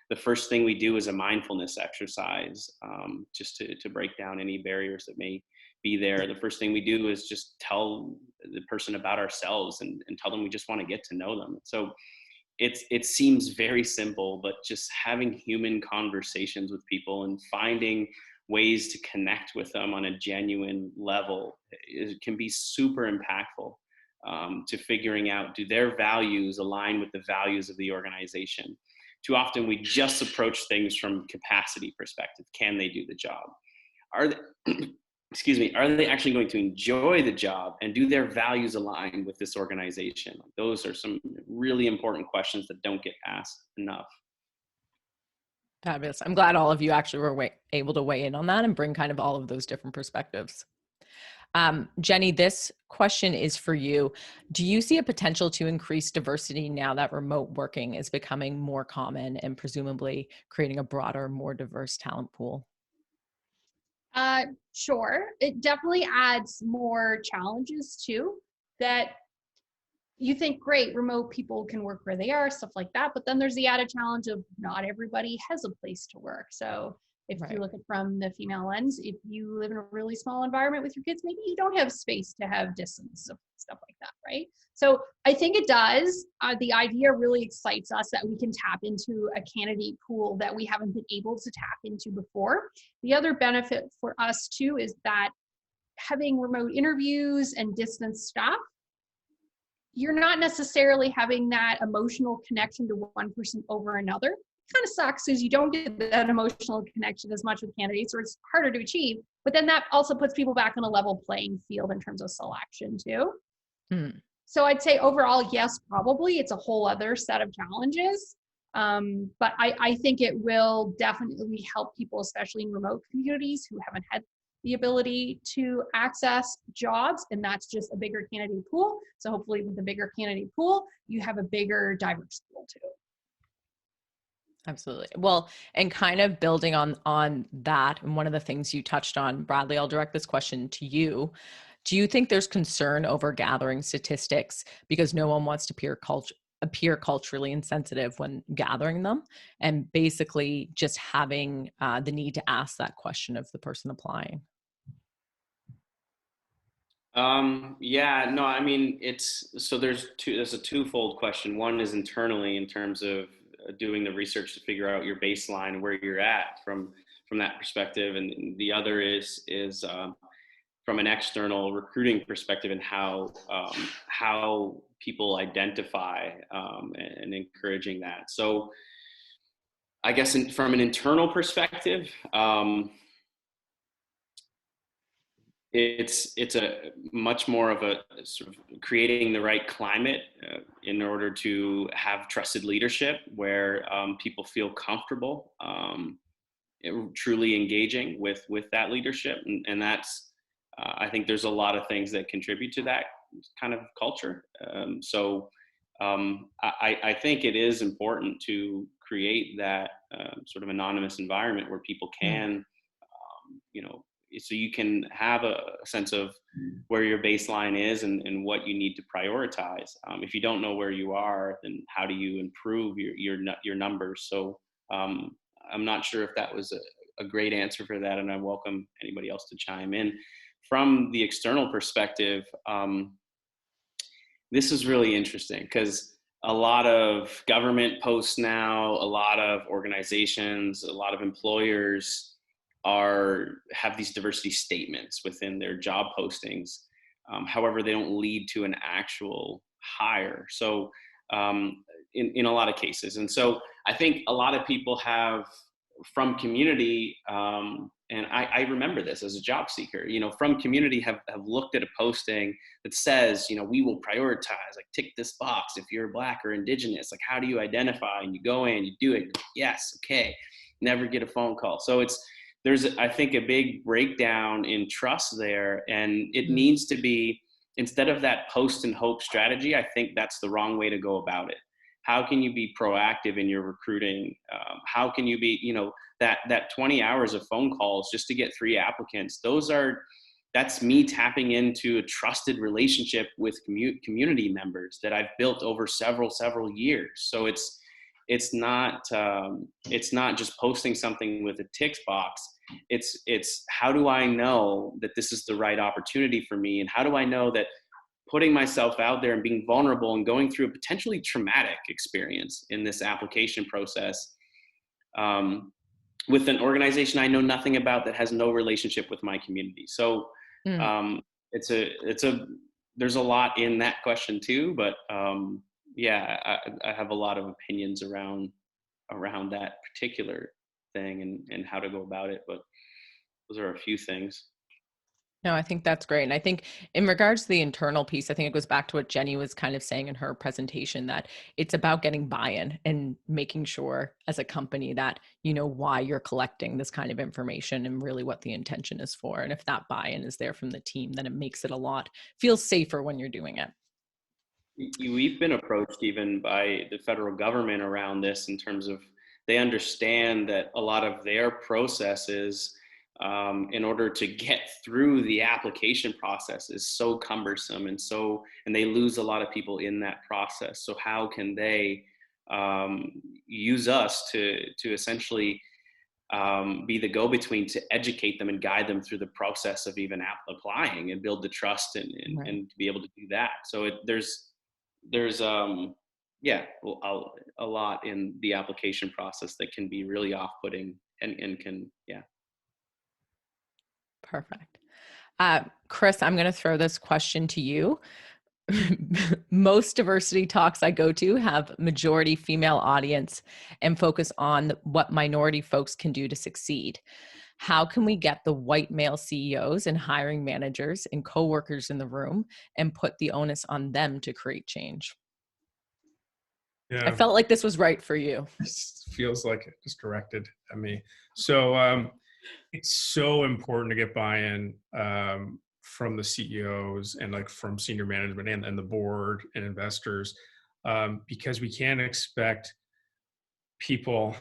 the first thing we do is a mindfulness exercise, just to break down any barriers that may be there. The first thing we do is just tell the person about ourselves and tell them we just want to get to know them. So it seems very simple, but just having human conversations with people and finding ways to connect with them on a genuine level can be super impactful to figuring out, do their values align with the values of the organization? Too often we just approach things from capacity perspective. Can they do the job? Are they, excuse me, are they actually going to enjoy the job, and do their values align with this organization? Those are some really important questions that don't get asked enough. Fabulous. I'm glad all of you actually were able to weigh in on that and bring kind of all of those different perspectives. Jennie, this question is for you. Do you see a potential to increase diversity now that remote working is becoming more common and presumably creating a broader, more diverse talent pool? Sure. It definitely adds more challenges too, that you think, great, remote people can work where they are, stuff like that. But then there's the added challenge of not everybody has a place to work. So if you look at from the female lens, if you live in a really small environment with your kids, maybe you don't have space to have distance, stuff like that, right? So I think it does. The idea really excites us that we can tap into a candidate pool that we haven't been able to tap into before. The other benefit for us too is that having remote interviews and distance staff, you're not necessarily having that emotional connection to one person over another. Kind of sucks because you don't get that emotional connection as much with candidates, or it's harder to achieve. But then that also puts people back on a level playing field in terms of selection too. So I'd say overall, yes, probably it's a whole other set of challenges. But I think it will definitely help people, especially in remote communities who haven't had the ability to access jobs, and that's just a bigger candidate pool. So hopefully with a bigger candidate pool, you have a bigger diverse pool too. Absolutely. Well, and kind of building on that, and one of the things you touched on, Bradley, I'll direct this question to you. Do you think there's concern over gathering statistics because no one wants to appear culturally insensitive when gathering them, and basically just having the need to ask that question of the person applying? Yeah, no, I mean, there's a twofold question. One is internally in terms of doing the research to figure out your baseline and where you're at from that perspective. And the other is from an external recruiting perspective, and how people identify and encouraging that. So I guess from an internal perspective, it's a much more of a sort of creating the right climate in order to have trusted leadership where people feel comfortable truly engaging with that leadership, and that's I think there's a lot of things that contribute to that kind of culture. I think it is important to create that sort of anonymous environment where people can so you can have a sense of where your baseline is and what you need to prioritize. If you don't know where you are, then how do you improve your numbers? So I'm not sure if that was a great answer for that, and I welcome anybody else to chime in. From the external perspective, this is really interesting because a lot of government posts now, a lot of organizations, a lot of employers have these diversity statements within their job postings. However, they don't lead to an actual hire. So in a lot of cases. And so I think a lot of people have from community, and I remember this as a job seeker, from community have looked at a posting that says, we will prioritize, like tick this box if you're Black or Indigenous, like how do you identify? And you go in, you do it, yes, okay, never get a phone call. So there's, I think, a big breakdown in trust there, and it needs to be, instead of that post and hope strategy, I think that's the wrong way to go about it. How can you be proactive in your recruiting? How can you be, that 20 hours of phone calls just to get 3 applicants? That's me tapping into a trusted relationship with community members that I've built over several years. So it's not just posting something with a tick box. It's how do I know that this is the right opportunity for me, and how do I know that putting myself out there and being vulnerable and going through a potentially traumatic experience in this application process with an organization I know nothing about that has no relationship with my community. So there's a lot in that question too, but yeah, I have a lot of opinions around that particular thing and how to go about it, but those are a few things. No, I think that's great. And I think in regards to the internal piece, I think it goes back to what Jennie was kind of saying in her presentation, that it's about getting buy-in and making sure as a company that you know why you're collecting this kind of information and really what the intention is for. And if that buy-in is there from the team, then it makes it feels safer when you're doing it. We've been approached even by the federal government around this in terms of they understand that a lot of their processes in order to get through the application process is so cumbersome and they lose a lot of people in that process. So how can they use us to essentially be the go-between to educate them and guide them through the process of even applying and build the trust and to be able to do that. So there's a lot in the application process that can be really off-putting and can. Perfect. Chris, I'm going to throw this question to you. Most diversity talks I go to have majority female audience and focus on what minority folks can do to succeed. How can we get the white male CEOs and hiring managers and coworkers in the room and put the onus on them to create change? Yeah. I felt like this was right for you. This feels like it was directed at me. So it's so important to get buy-in from the CEOs and like from senior management and the board and investors, because we can't expect people,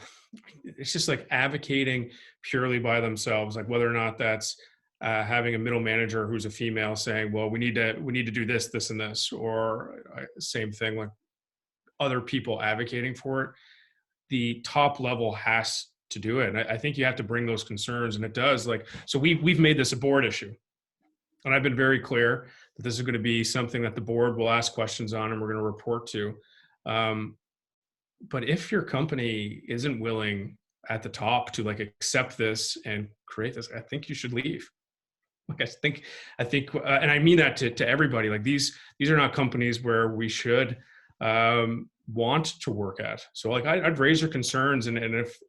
it's just like advocating purely by themselves, like whether or not that's having a middle manager who's a female saying, well, we need to do this, this, and this, or same thing, like other people advocating for it. The top level has to do it. And I think you have to bring those concerns, and it does. Like, so we've made this a board issue, and I've been very clear that this is going to be something that the board will ask questions on and we're going to report to. But if your company isn't willing at the top to like accept this and create this, I think you should leave. Like, I think, and I mean that to everybody. Like these are not companies where we should want to work at. So like I'd raise your concerns, and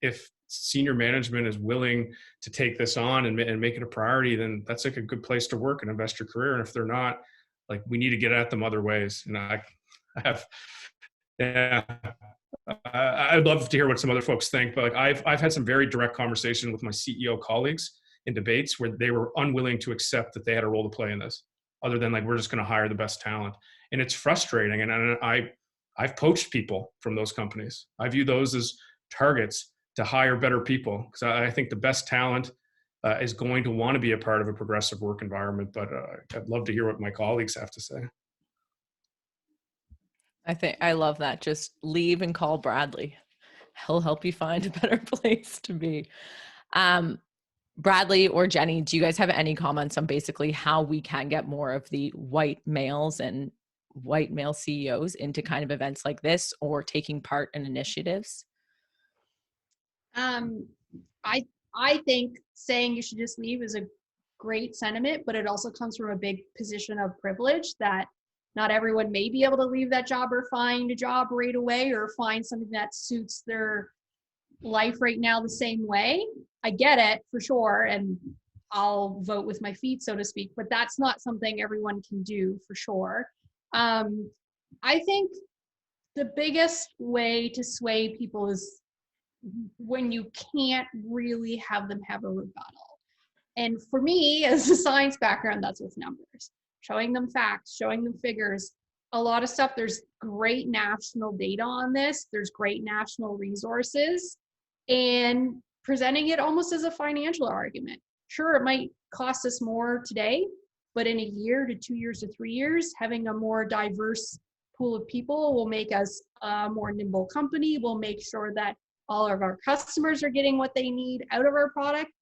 if senior management is willing to take this on and make it a priority, then that's like a good place to work and invest your career. And if they're not, like we need to get at them other ways. And I'd love to hear what some other folks think, but like I've had some very direct conversation with my CEO colleagues in debates where they were unwilling to accept that they had a role to play in this, other than like, we're just going to hire the best talent. And it's frustrating. And I've poached people from those companies. I view those as targets to hire better people, because I think the best talent is going to want to be a part of a progressive work environment. But I'd love to hear what my colleagues have to say. I love that. Just leave and call Bradley. He'll help you find a better place to be. Bradley or Jennie, do you guys have any comments on basically how we can get more of the white males and white male CEOs into kind of events like this or taking part in initiatives? I think saying you should just leave is a great sentiment, but it also comes from a big position of privilege that not everyone may be able to leave that job or find a job right away or find something that suits their life right now the same way. I get it for sure, and I'll vote with my feet, so to speak, but that's not something everyone can do for sure. I think the biggest way to sway people is when you can't really have them have a rebuttal. And for me, as a science background, that's with numbers. Showing them facts, showing them figures, a lot of stuff. There's great national data on this. There's great national resources, and presenting it almost as a financial argument. Sure, it might cost us more today, but in a year to 2 years to 3 years, having a more diverse pool of people will make us a more nimble company. We'll make sure that all of our customers are getting what they need out of our product,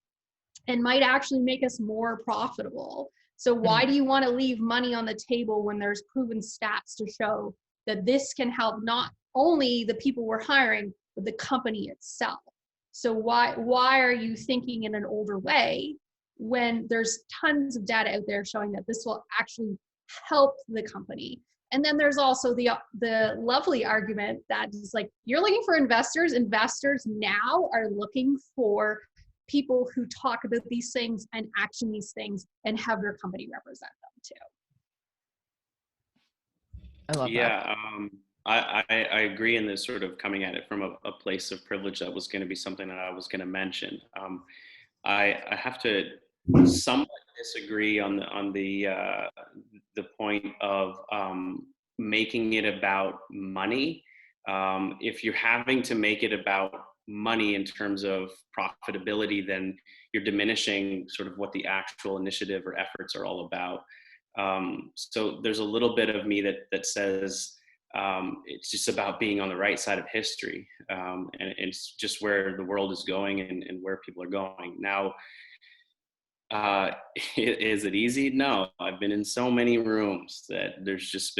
and might actually make us more profitable. So why do you want to leave money on the table when there's proven stats to show that this can help not only the people we're hiring, but the company itself? So why are you thinking in an older way when there's tons of data out there showing that this will actually help the company? And then there's also the lovely argument that is like, you're looking for investors. Investors now are looking for people who talk about these things and action these things and have their company represent them too. I love that. Yeah, I agree in this sort of coming at it from a place of privilege. That was going to be something that I was going to mention. I have to somewhat disagree on the point of making it about money. If you're having to make it about money in terms of profitability, then you're diminishing sort of what the actual initiative or efforts are all about. So there's a little bit of me that says it's just about being on the right side of history, and it's just where the world is going and where people are going now. Is it easy? No. I've been in so many rooms that there's just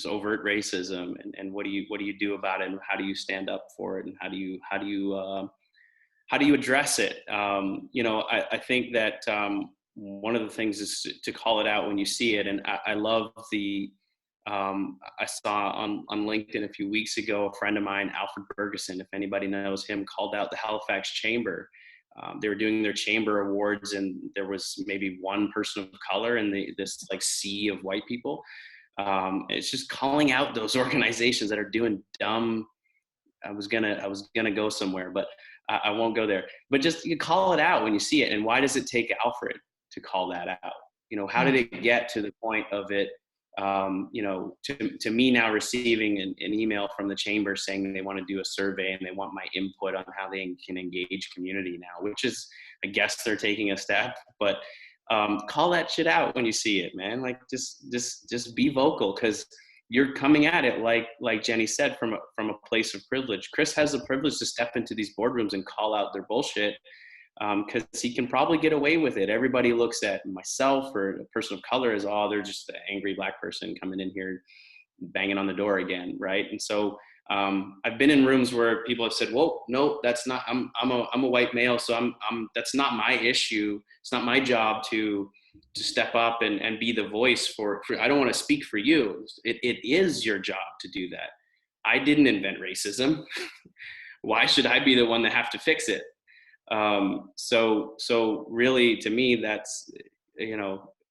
overt racism, and what do you do about it, and how do you stand up for it, and how do you address it? I think that one of the things is to call it out when you see it. And I love I saw on LinkedIn a few weeks ago, a friend of mine, Alfred Bergeson, if anybody knows him, called out the Halifax Chamber. They were doing their chamber awards, and there was maybe one person of color in this like sea of white people. It's just calling out those organizations that are doing dumb. I was gonna go somewhere, but I won't go there. But just you call it out when you see it. And why does it take Alfred to call that out? How did it get to the point of it? To me now receiving an email from the chamber saying they want to do a survey and they want my input on how they can engage community now, which is, I guess they're taking a step, but call that shit out when you see it, man. Like just be vocal, because you're coming at it like Jennie said, from a place of privilege. Chris has the privilege to step into these boardrooms and call out their bullshit, because he can probably get away with it. Everybody looks at myself or a person of color as, oh, they're just an angry black person coming in here banging on the door again, right? And so I've been in rooms where people have said, well, no, that's not, I'm a white male, so that's not my issue. It's not my job to step up and be the voice for I don't want to speak for you. It is your job to do that. I didn't invent racism. Why should I be the one that have to fix it? So really, to me, that's,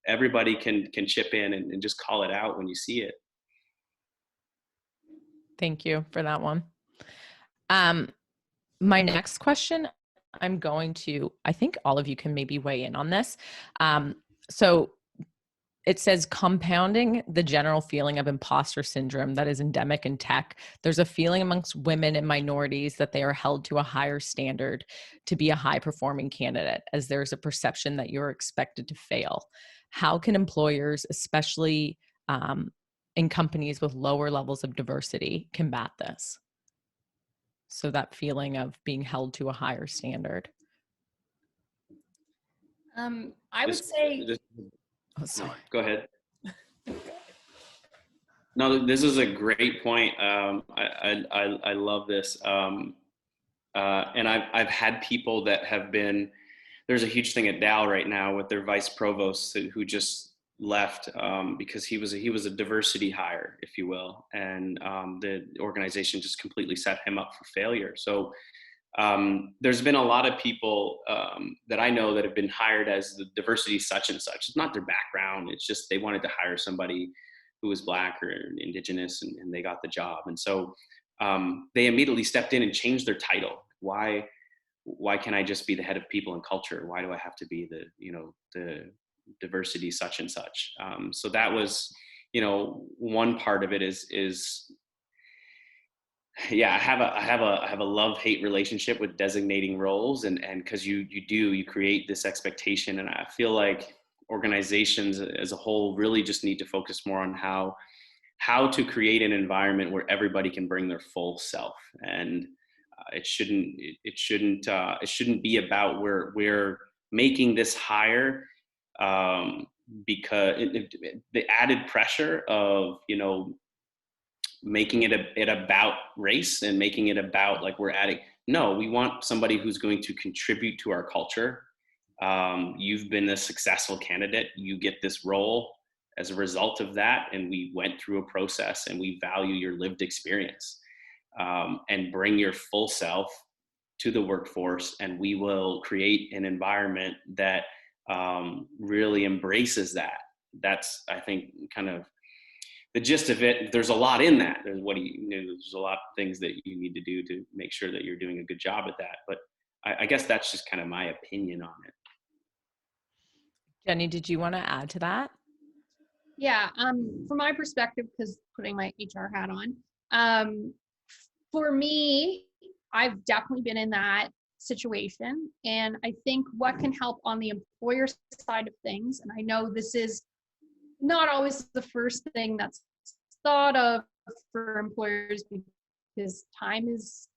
everybody can chip in and just call it out when you see it. Thank you for that one. My next question, I think all of you can maybe weigh in on this. So it says, compounding the general feeling of imposter syndrome that is endemic in tech, there's a feeling amongst women and minorities that they are held to a higher standard to be a high-performing candidate, as there's a perception that you're expected to fail. How can employers, especially in companies with lower levels of diversity, combat this? So that feeling of being held to a higher standard. I would say... Oh, sorry. Go ahead. No, this is a great point. I love this. And I've had people that have been, there's a huge thing at Daye right now with their vice provost who just left because he was a diversity hire, if you will. And the organization just completely set him up for failure. So there's been a lot of people that I know that have been hired as the diversity such and such. It's not their background. It's just they wanted to hire somebody who was Black or Indigenous, and they got the job. And so they immediately stepped in and changed their title. Why can't I just be the head of people and culture? Why do I have to be the diversity such and such? So that was, one part of it is yeah, I have a love-hate relationship with designating roles, and because you create this expectation, and I feel like organizations as a whole really just need to focus more on how to create an environment where everybody can bring their full self, and it shouldn't be about we're making this hire because the added pressure of, you know, making it about race and making it about like we're adding. No, we want somebody who's going to contribute to our culture. You've been a successful candidate. You get this role as a result of that. And we went through a process, and we value your lived experience, and bring your full self to the workforce. And we will create an environment that really embraces that. That's, I think, kind of the gist of it. There's a lot in that. There's there's a lot of things that you need to do to make sure that you're doing a good job at that. But I guess that's just kind of my opinion on it. Jennie, did you want to add to that? Yeah, from my perspective, because putting my HR hat on, for me, I've definitely been in that situation. And I think what can help on the employer side of things, and I know this is not always the first thing that's thought of for employers, because time is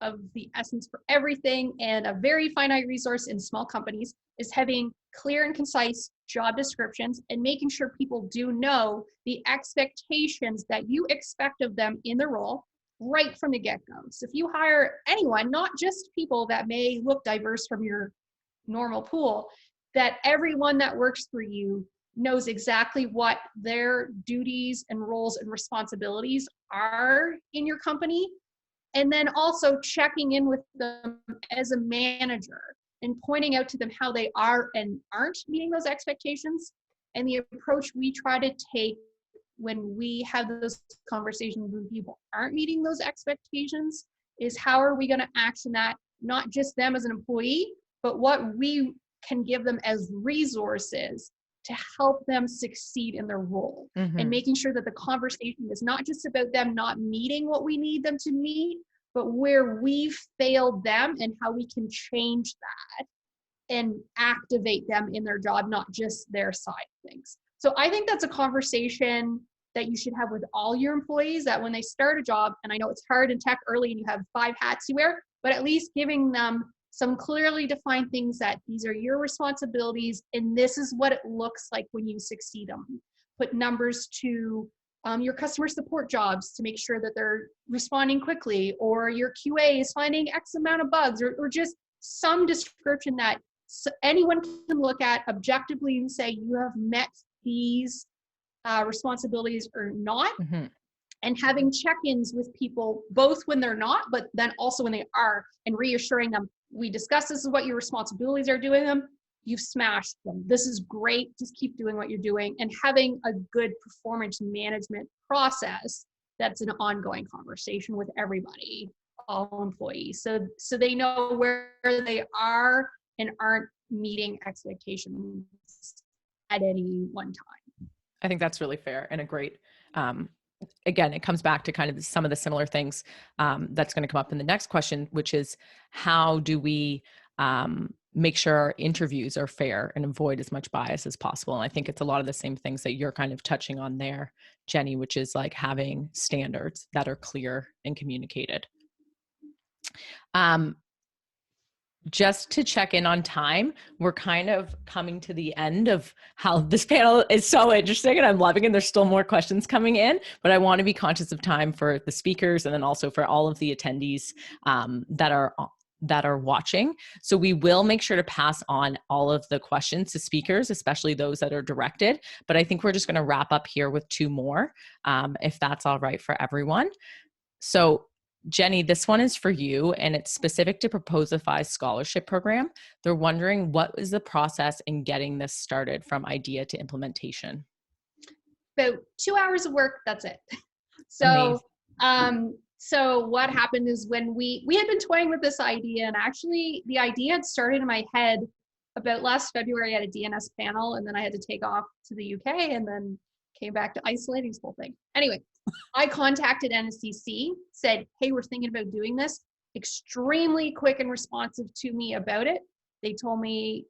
of the essence for everything, and a very finite resource in small companies is having clear and concise job descriptions and making sure people do know the expectations that you expect of them in the role right from the get-go. So if you hire anyone, not just people that may look diverse from your normal pool, that everyone that works for you knows exactly what their duties and roles and responsibilities are in your company. And then also checking in with them as a manager and pointing out to them how they are and aren't meeting those expectations. And the approach we try to take when we have those conversations when people aren't meeting those expectations is, how are we going to action that, not just them as an employee, but what we can give them as resources to help them succeed in their role. And making sure that the conversation is not just about them not meeting what we need them to meet, but where we've failed them and how we can change that and activate them in their job, not just their side of things. So I think that's a conversation that you should have with all your employees, that when they start a job, and I know it's hard in tech early and you have 5 hats you wear, but at least giving them some clearly defined things that these are your responsibilities and this is what it looks like when you succeed them. Put numbers to your customer support jobs to make sure that they're responding quickly, or your QA is finding X amount of bugs, or just some description that anyone can look at objectively and say, you have met these responsibilities or not. And having check-ins with people, both when they're not, but then also when they are, and reassuring them, we discussed this is what your responsibilities are doing them. You've smashed them. This is great. Just keep doing what you're doing, and having a good performance management process that's an ongoing conversation with everybody, all employees. So they know where they are and aren't meeting expectations at any one time. I think that's really fair and a great, again, it comes back to kind of some of the similar things that's going to come up in the next question, which is how do we make sure our interviews are fair and avoid as much bias as possible? And I think it's a lot of the same things that you're kind of touching on there, Jennie, which is like having standards that are clear and communicated. Just to check in on time, we're kind of coming to the end of how this panel is so interesting and I'm loving it. There's still more questions coming in, but I want to be conscious of time for the speakers and then also for all of the attendees that are watching. So we will make sure to pass on all of the questions to speakers, especially those that are directed. But I think we're just going to wrap up here with 2 more, if that's all right for everyone. So Jennie, this one is for you, and it's specific to Proposify's scholarship program. They're wondering, what is the process in getting this started from idea to implementation? About 2 hours of work, that's it. So, so what happened is when we had been toying with this idea, and actually the idea had started in my head about last February at a DNS panel, and then I had to take off to the UK and then came back to isolating this whole thing. Anyway, I contacted NSCC, said, hey, we're thinking about doing this. Extremely quick and responsive to me about it. They told me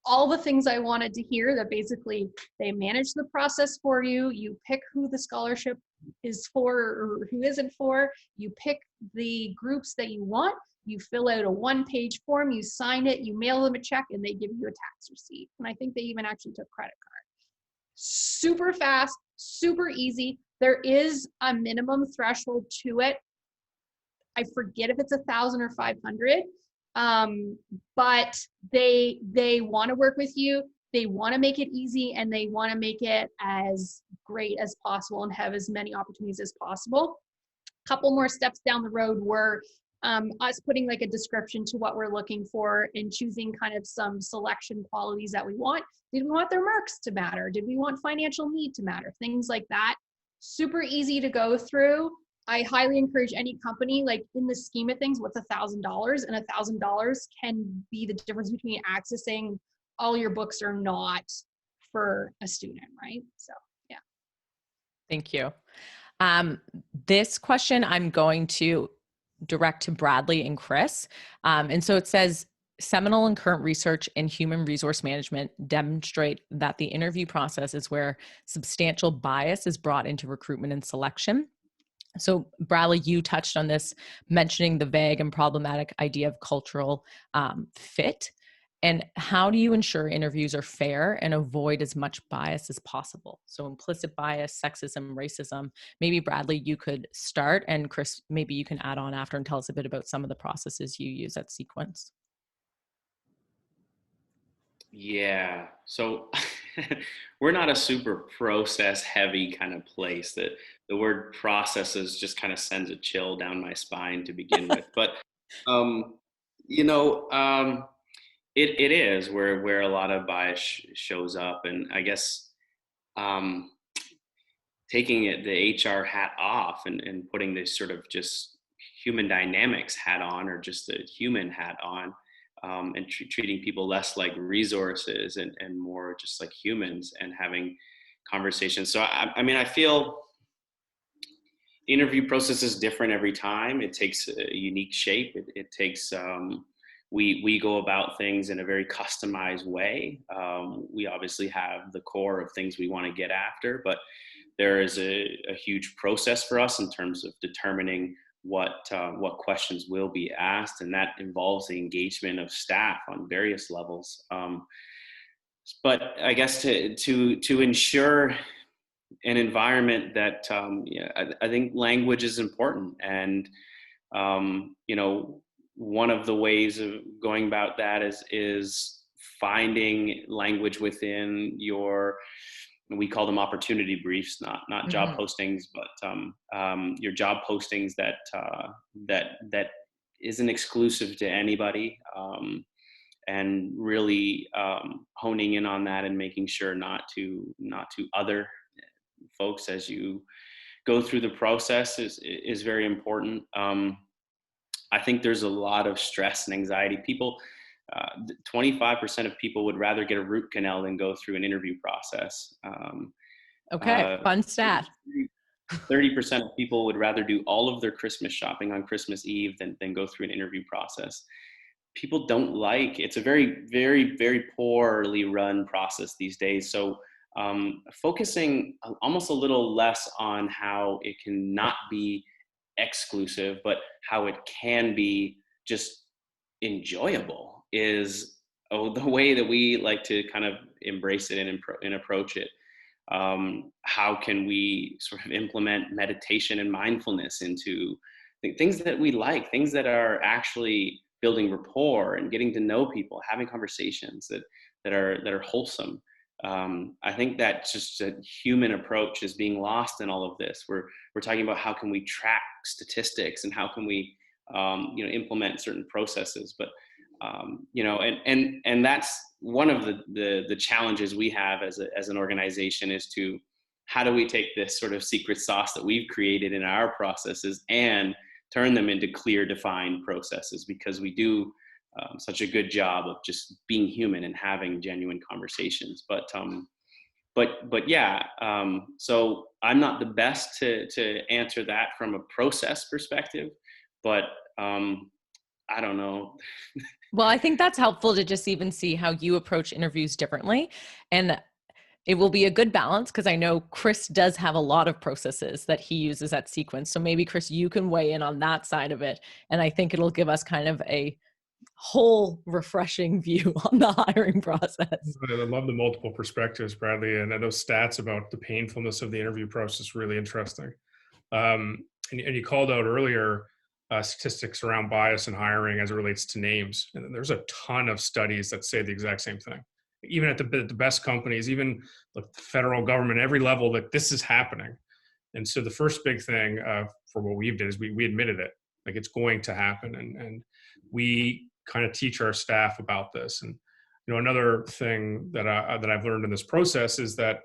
all the things I wanted to hear, that basically they manage the process for you. You pick who the scholarship is for or who isn't for. You pick the groups that you want. You fill out a 1-page form, you sign it, you mail them a check, and they give you a tax receipt. And I think they even actually took credit card. super fast, super easy. There is a minimum threshold to it. I forget if it's 1,000 or 500, but they want to work with you. They want to make it easy, and they want to make it as great as possible and have as many opportunities as possible. A couple more steps down the road were us putting like a description to what we're looking for and choosing kind of some selection qualities that we want. Did we want their marks to matter? Did we want financial need to matter? Things like that. Super easy to go through. I highly encourage any company, like in the scheme of things, what's $1,000? And $1,000 can be the difference between accessing all your books or not for a student, right? So, yeah. Thank you. This question I'm going to direct to Bradley and Chris. And so it says, seminal and current research in human resource management demonstrate that the interview process is where substantial bias is brought into recruitment and selection. So Bradley, you touched on this, mentioning the vague and problematic idea of cultural fit. And how do you ensure interviews are fair and avoid as much bias as possible? So implicit bias, sexism, racism. Maybe Bradley, you could start, and Chris, maybe you can add on after and tell us a bit about some of the processes you use at Sequence. Yeah, so we're not a super process heavy kind of place. That the word processes just kind of sends a chill down my spine to begin with. But it is where a lot of bias shows up, and I guess taking the HR hat off and putting this sort of just human dynamics hat on, or just the human hat on. And treating people less like resources and more just like humans, and having conversations. So, I mean, I feel the interview process is different every time. It takes a unique shape. It takes, we go about things in a very customized way. We obviously have the core of things we want to get after, but there is a huge process for us in terms of determining what questions will be asked, and that involves the engagement of staff on various levels. But I guess to ensure an environment that I think language is important, and one of the ways of going about that is finding language within your, we call them opportunity briefs, not job postings, but your job postings that isn't exclusive to anybody, and really honing in on that and making sure not to other folks as you go through the process is very important. I think there's a lot of stress and anxiety. People, 25% of people would rather get a root canal than go through an interview process. Okay, fun stat. 30% of people would rather do all of their Christmas shopping on Christmas Eve than go through an interview process. People don't like, it's a very, very, very poorly run process these days. So focusing almost a little less on how it can not be exclusive, but how it can be just enjoyable is the way that we like to kind of embrace it and approach it. How can we sort of implement meditation and mindfulness into things that we like, things that are actually building rapport and getting to know people, having conversations that are wholesome. I think that just a human approach is being lost in all of this. We're talking about how can we track statistics and how can we implement certain processes, but and that's one of the challenges we have as an organization, is to how do we take this sort of secret sauce that we've created in our processes and turn them into clear, defined processes, because we do such a good job of just being human and having genuine conversations. But yeah, so I'm not the best to answer that from a process perspective, but I don't know. Well, I think that's helpful to just even see how you approach interviews differently. And it will be a good balance, because I know Chris does have a lot of processes that he uses at Sequence. So maybe Chris, you can weigh in on that side of it. And I think it'll give us kind of a whole refreshing view on the hiring process. I love the multiple perspectives, Bradley, and those stats about the painfulness of the interview process really interesting. And you called out earlier statistics around bias in hiring as it relates to names. And there's a ton of studies that say the exact same thing. Even at the best companies, even the federal government, every level, that this is happening. And so the first big thing for what we did is we admitted it, like it's going to happen. And we kind of teach our staff about this. And, you know, another thing that I've learned in this process is that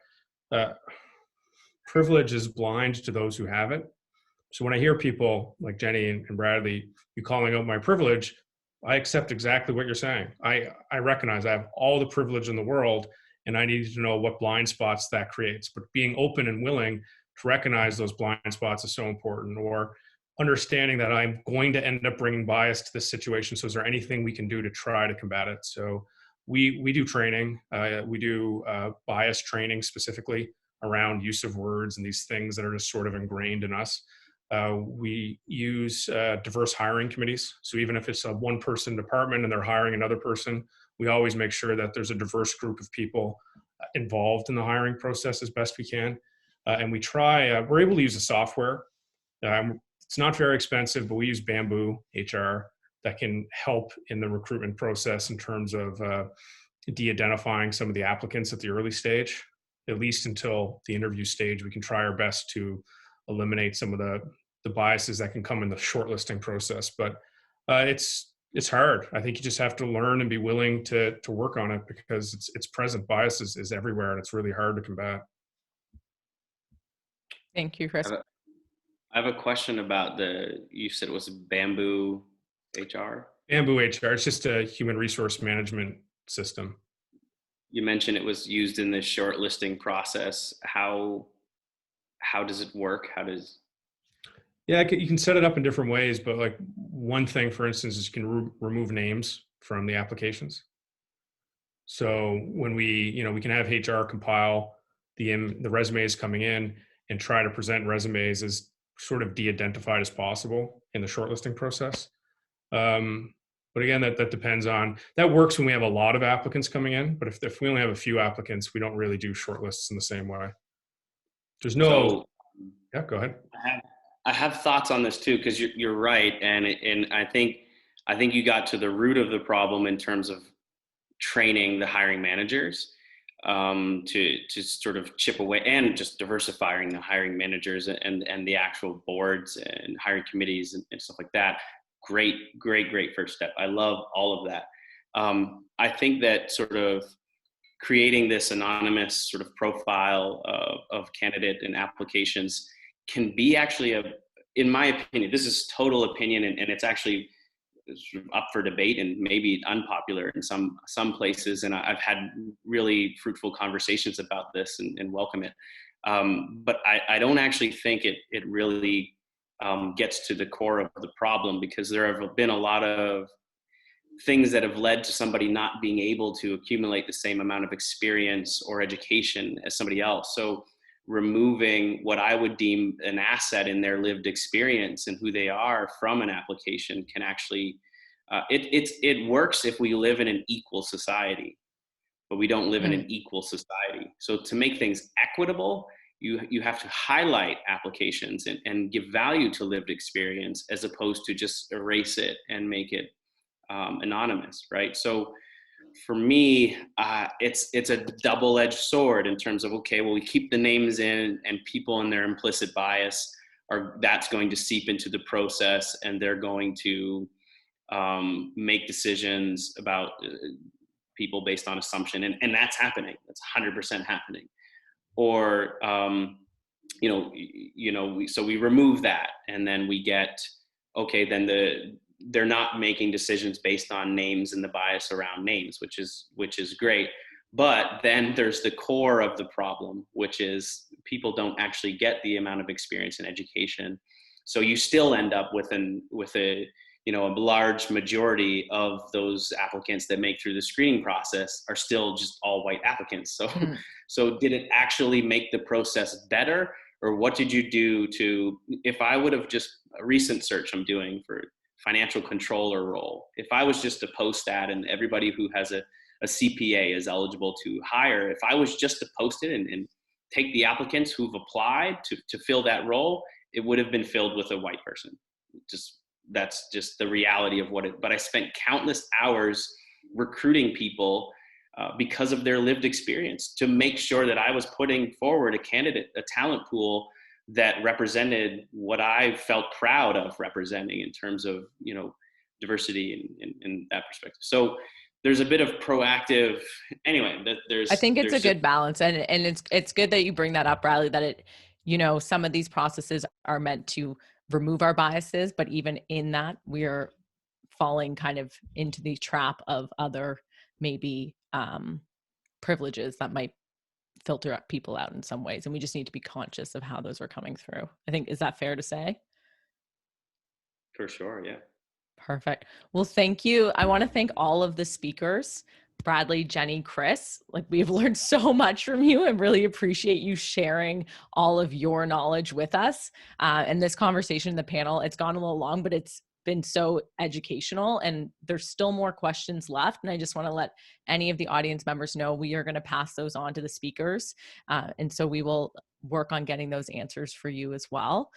privilege is blind to those who have it. So when I hear people like Jennie and Bradley, you calling out my privilege, I accept exactly what you're saying. I recognize I have all the privilege in the world, and I need to know what blind spots that creates. But being open and willing to recognize those blind spots is so important, or understanding that I'm going to end up bringing bias to this situation. So is there anything we can do to try to combat it? So we do training. We do bias training specifically around use of words and these things that are just sort of ingrained in us. We use diverse hiring committees. So even if it's a one-person department and they're hiring another person, we always make sure that there's a diverse group of people involved in the hiring process as best we can. And we're able to use a software. It's not very expensive, but we use Bamboo HR that can help in the recruitment process in terms of de-identifying some of the applicants at the early stage. At least until the interview stage, we can try our best to eliminate some of the biases that can come in the shortlisting process. But it's hard. I think you just have to learn and be willing to work on it, because it's present. Bias is everywhere, and it's really hard to combat. Thank you, Chris. I have a question about you said it was Bamboo HR? Bamboo HR, it's just a human resource management system. You mentioned it was used in the shortlisting process. How does it work? Yeah, you can set it up in different ways, but like one thing, for instance, is you can remove names from the applications. So when we can have HR compile the resumes coming in and try to present resumes as sort of de-identified as possible in the shortlisting process. But again, that depends on, that works when we have a lot of applicants coming in, but if we only have a few applicants, we don't really do shortlists in the same way. There's no, yeah, go ahead. I have thoughts on this too, because you're right. And I think you got to the root of the problem in terms of training the hiring managers to sort of chip away, and just diversifying the hiring managers and the actual boards and hiring committees and stuff like that. Great first step. I love all of that. I think that sort of creating this anonymous sort of profile of candidate and applications can be actually in my opinion, this is total opinion, and it's actually sort of up for debate and maybe unpopular in some places. And I've had really fruitful conversations about this and welcome it. But I don't actually think it really gets to the core of the problem, because there have been a lot of things that have led to somebody not being able to accumulate the same amount of experience or education as somebody else. So removing what I would deem an asset in their lived experience and who they are from an application can actually, it works if we live in an equal society, but we don't live in an equal society. So to make things equitable, you have to highlight applications and give value to lived experience, as opposed to just erase it and make it anonymous, right? So for me, it's a double-edged sword in terms of, okay, well, we keep the names in, and people and their implicit bias that's going to seep into the process, and they're going to make decisions about people based on assumption, and that's happening. That's 100% happening. Or so we remove that, and then we get, okay, then they're not making decisions based on names and the bias around names, which is great. But then there's the core of the problem, which is people don't actually get the amount of experience and education. So you still end up with a large majority of those applicants that make through the screening process are still just all white applicants. So did it actually make the process better? Or what did you do if I would have just, a recent search I'm doing for financial controller role. If I was just to post that and everybody who has a CPA is eligible to hire, if I was just to post it and take the applicants who've applied to fill that role, it would have been filled with a white person. That's just the reality of what it, but I spent countless hours recruiting people because of their lived experience to make sure that I was putting forward a candidate, a talent pool that represented what I felt proud of representing in terms of, you know, diversity in that perspective. So there's a bit of proactive, anyway, I think it's a good balance. And it's good that you bring that up, Riley, that it, you know, some of these processes are meant to remove our biases, but even in that we're falling kind of into the trap of other maybe privileges that might filter people out in some ways. And we just need to be conscious of how those are coming through. I think, is that fair to say? For sure, yeah. Perfect. Well, thank you. I want to thank all of the speakers, Bradley, Jennie, Chris. Like, we've learned so much from you and really appreciate you sharing all of your knowledge with us. And this conversation in the panel, it's gone a little long, but it's been so educational and there's still more questions left. And I just want to let any of the audience members know we are going to pass those on to the speakers. And so we will work on getting those answers for you as well.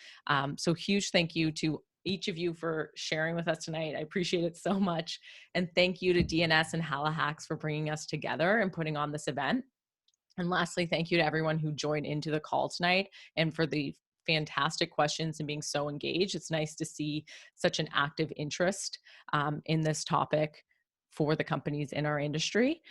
So huge thank you to each of you for sharing with us tonight. I appreciate it so much. And thank you to DNS and Halifax for bringing us together and putting on this event. And lastly, thank you to everyone who joined into the call tonight and for the fantastic questions and being so engaged. It's nice to see such an active interest in this topic for the companies in our industry.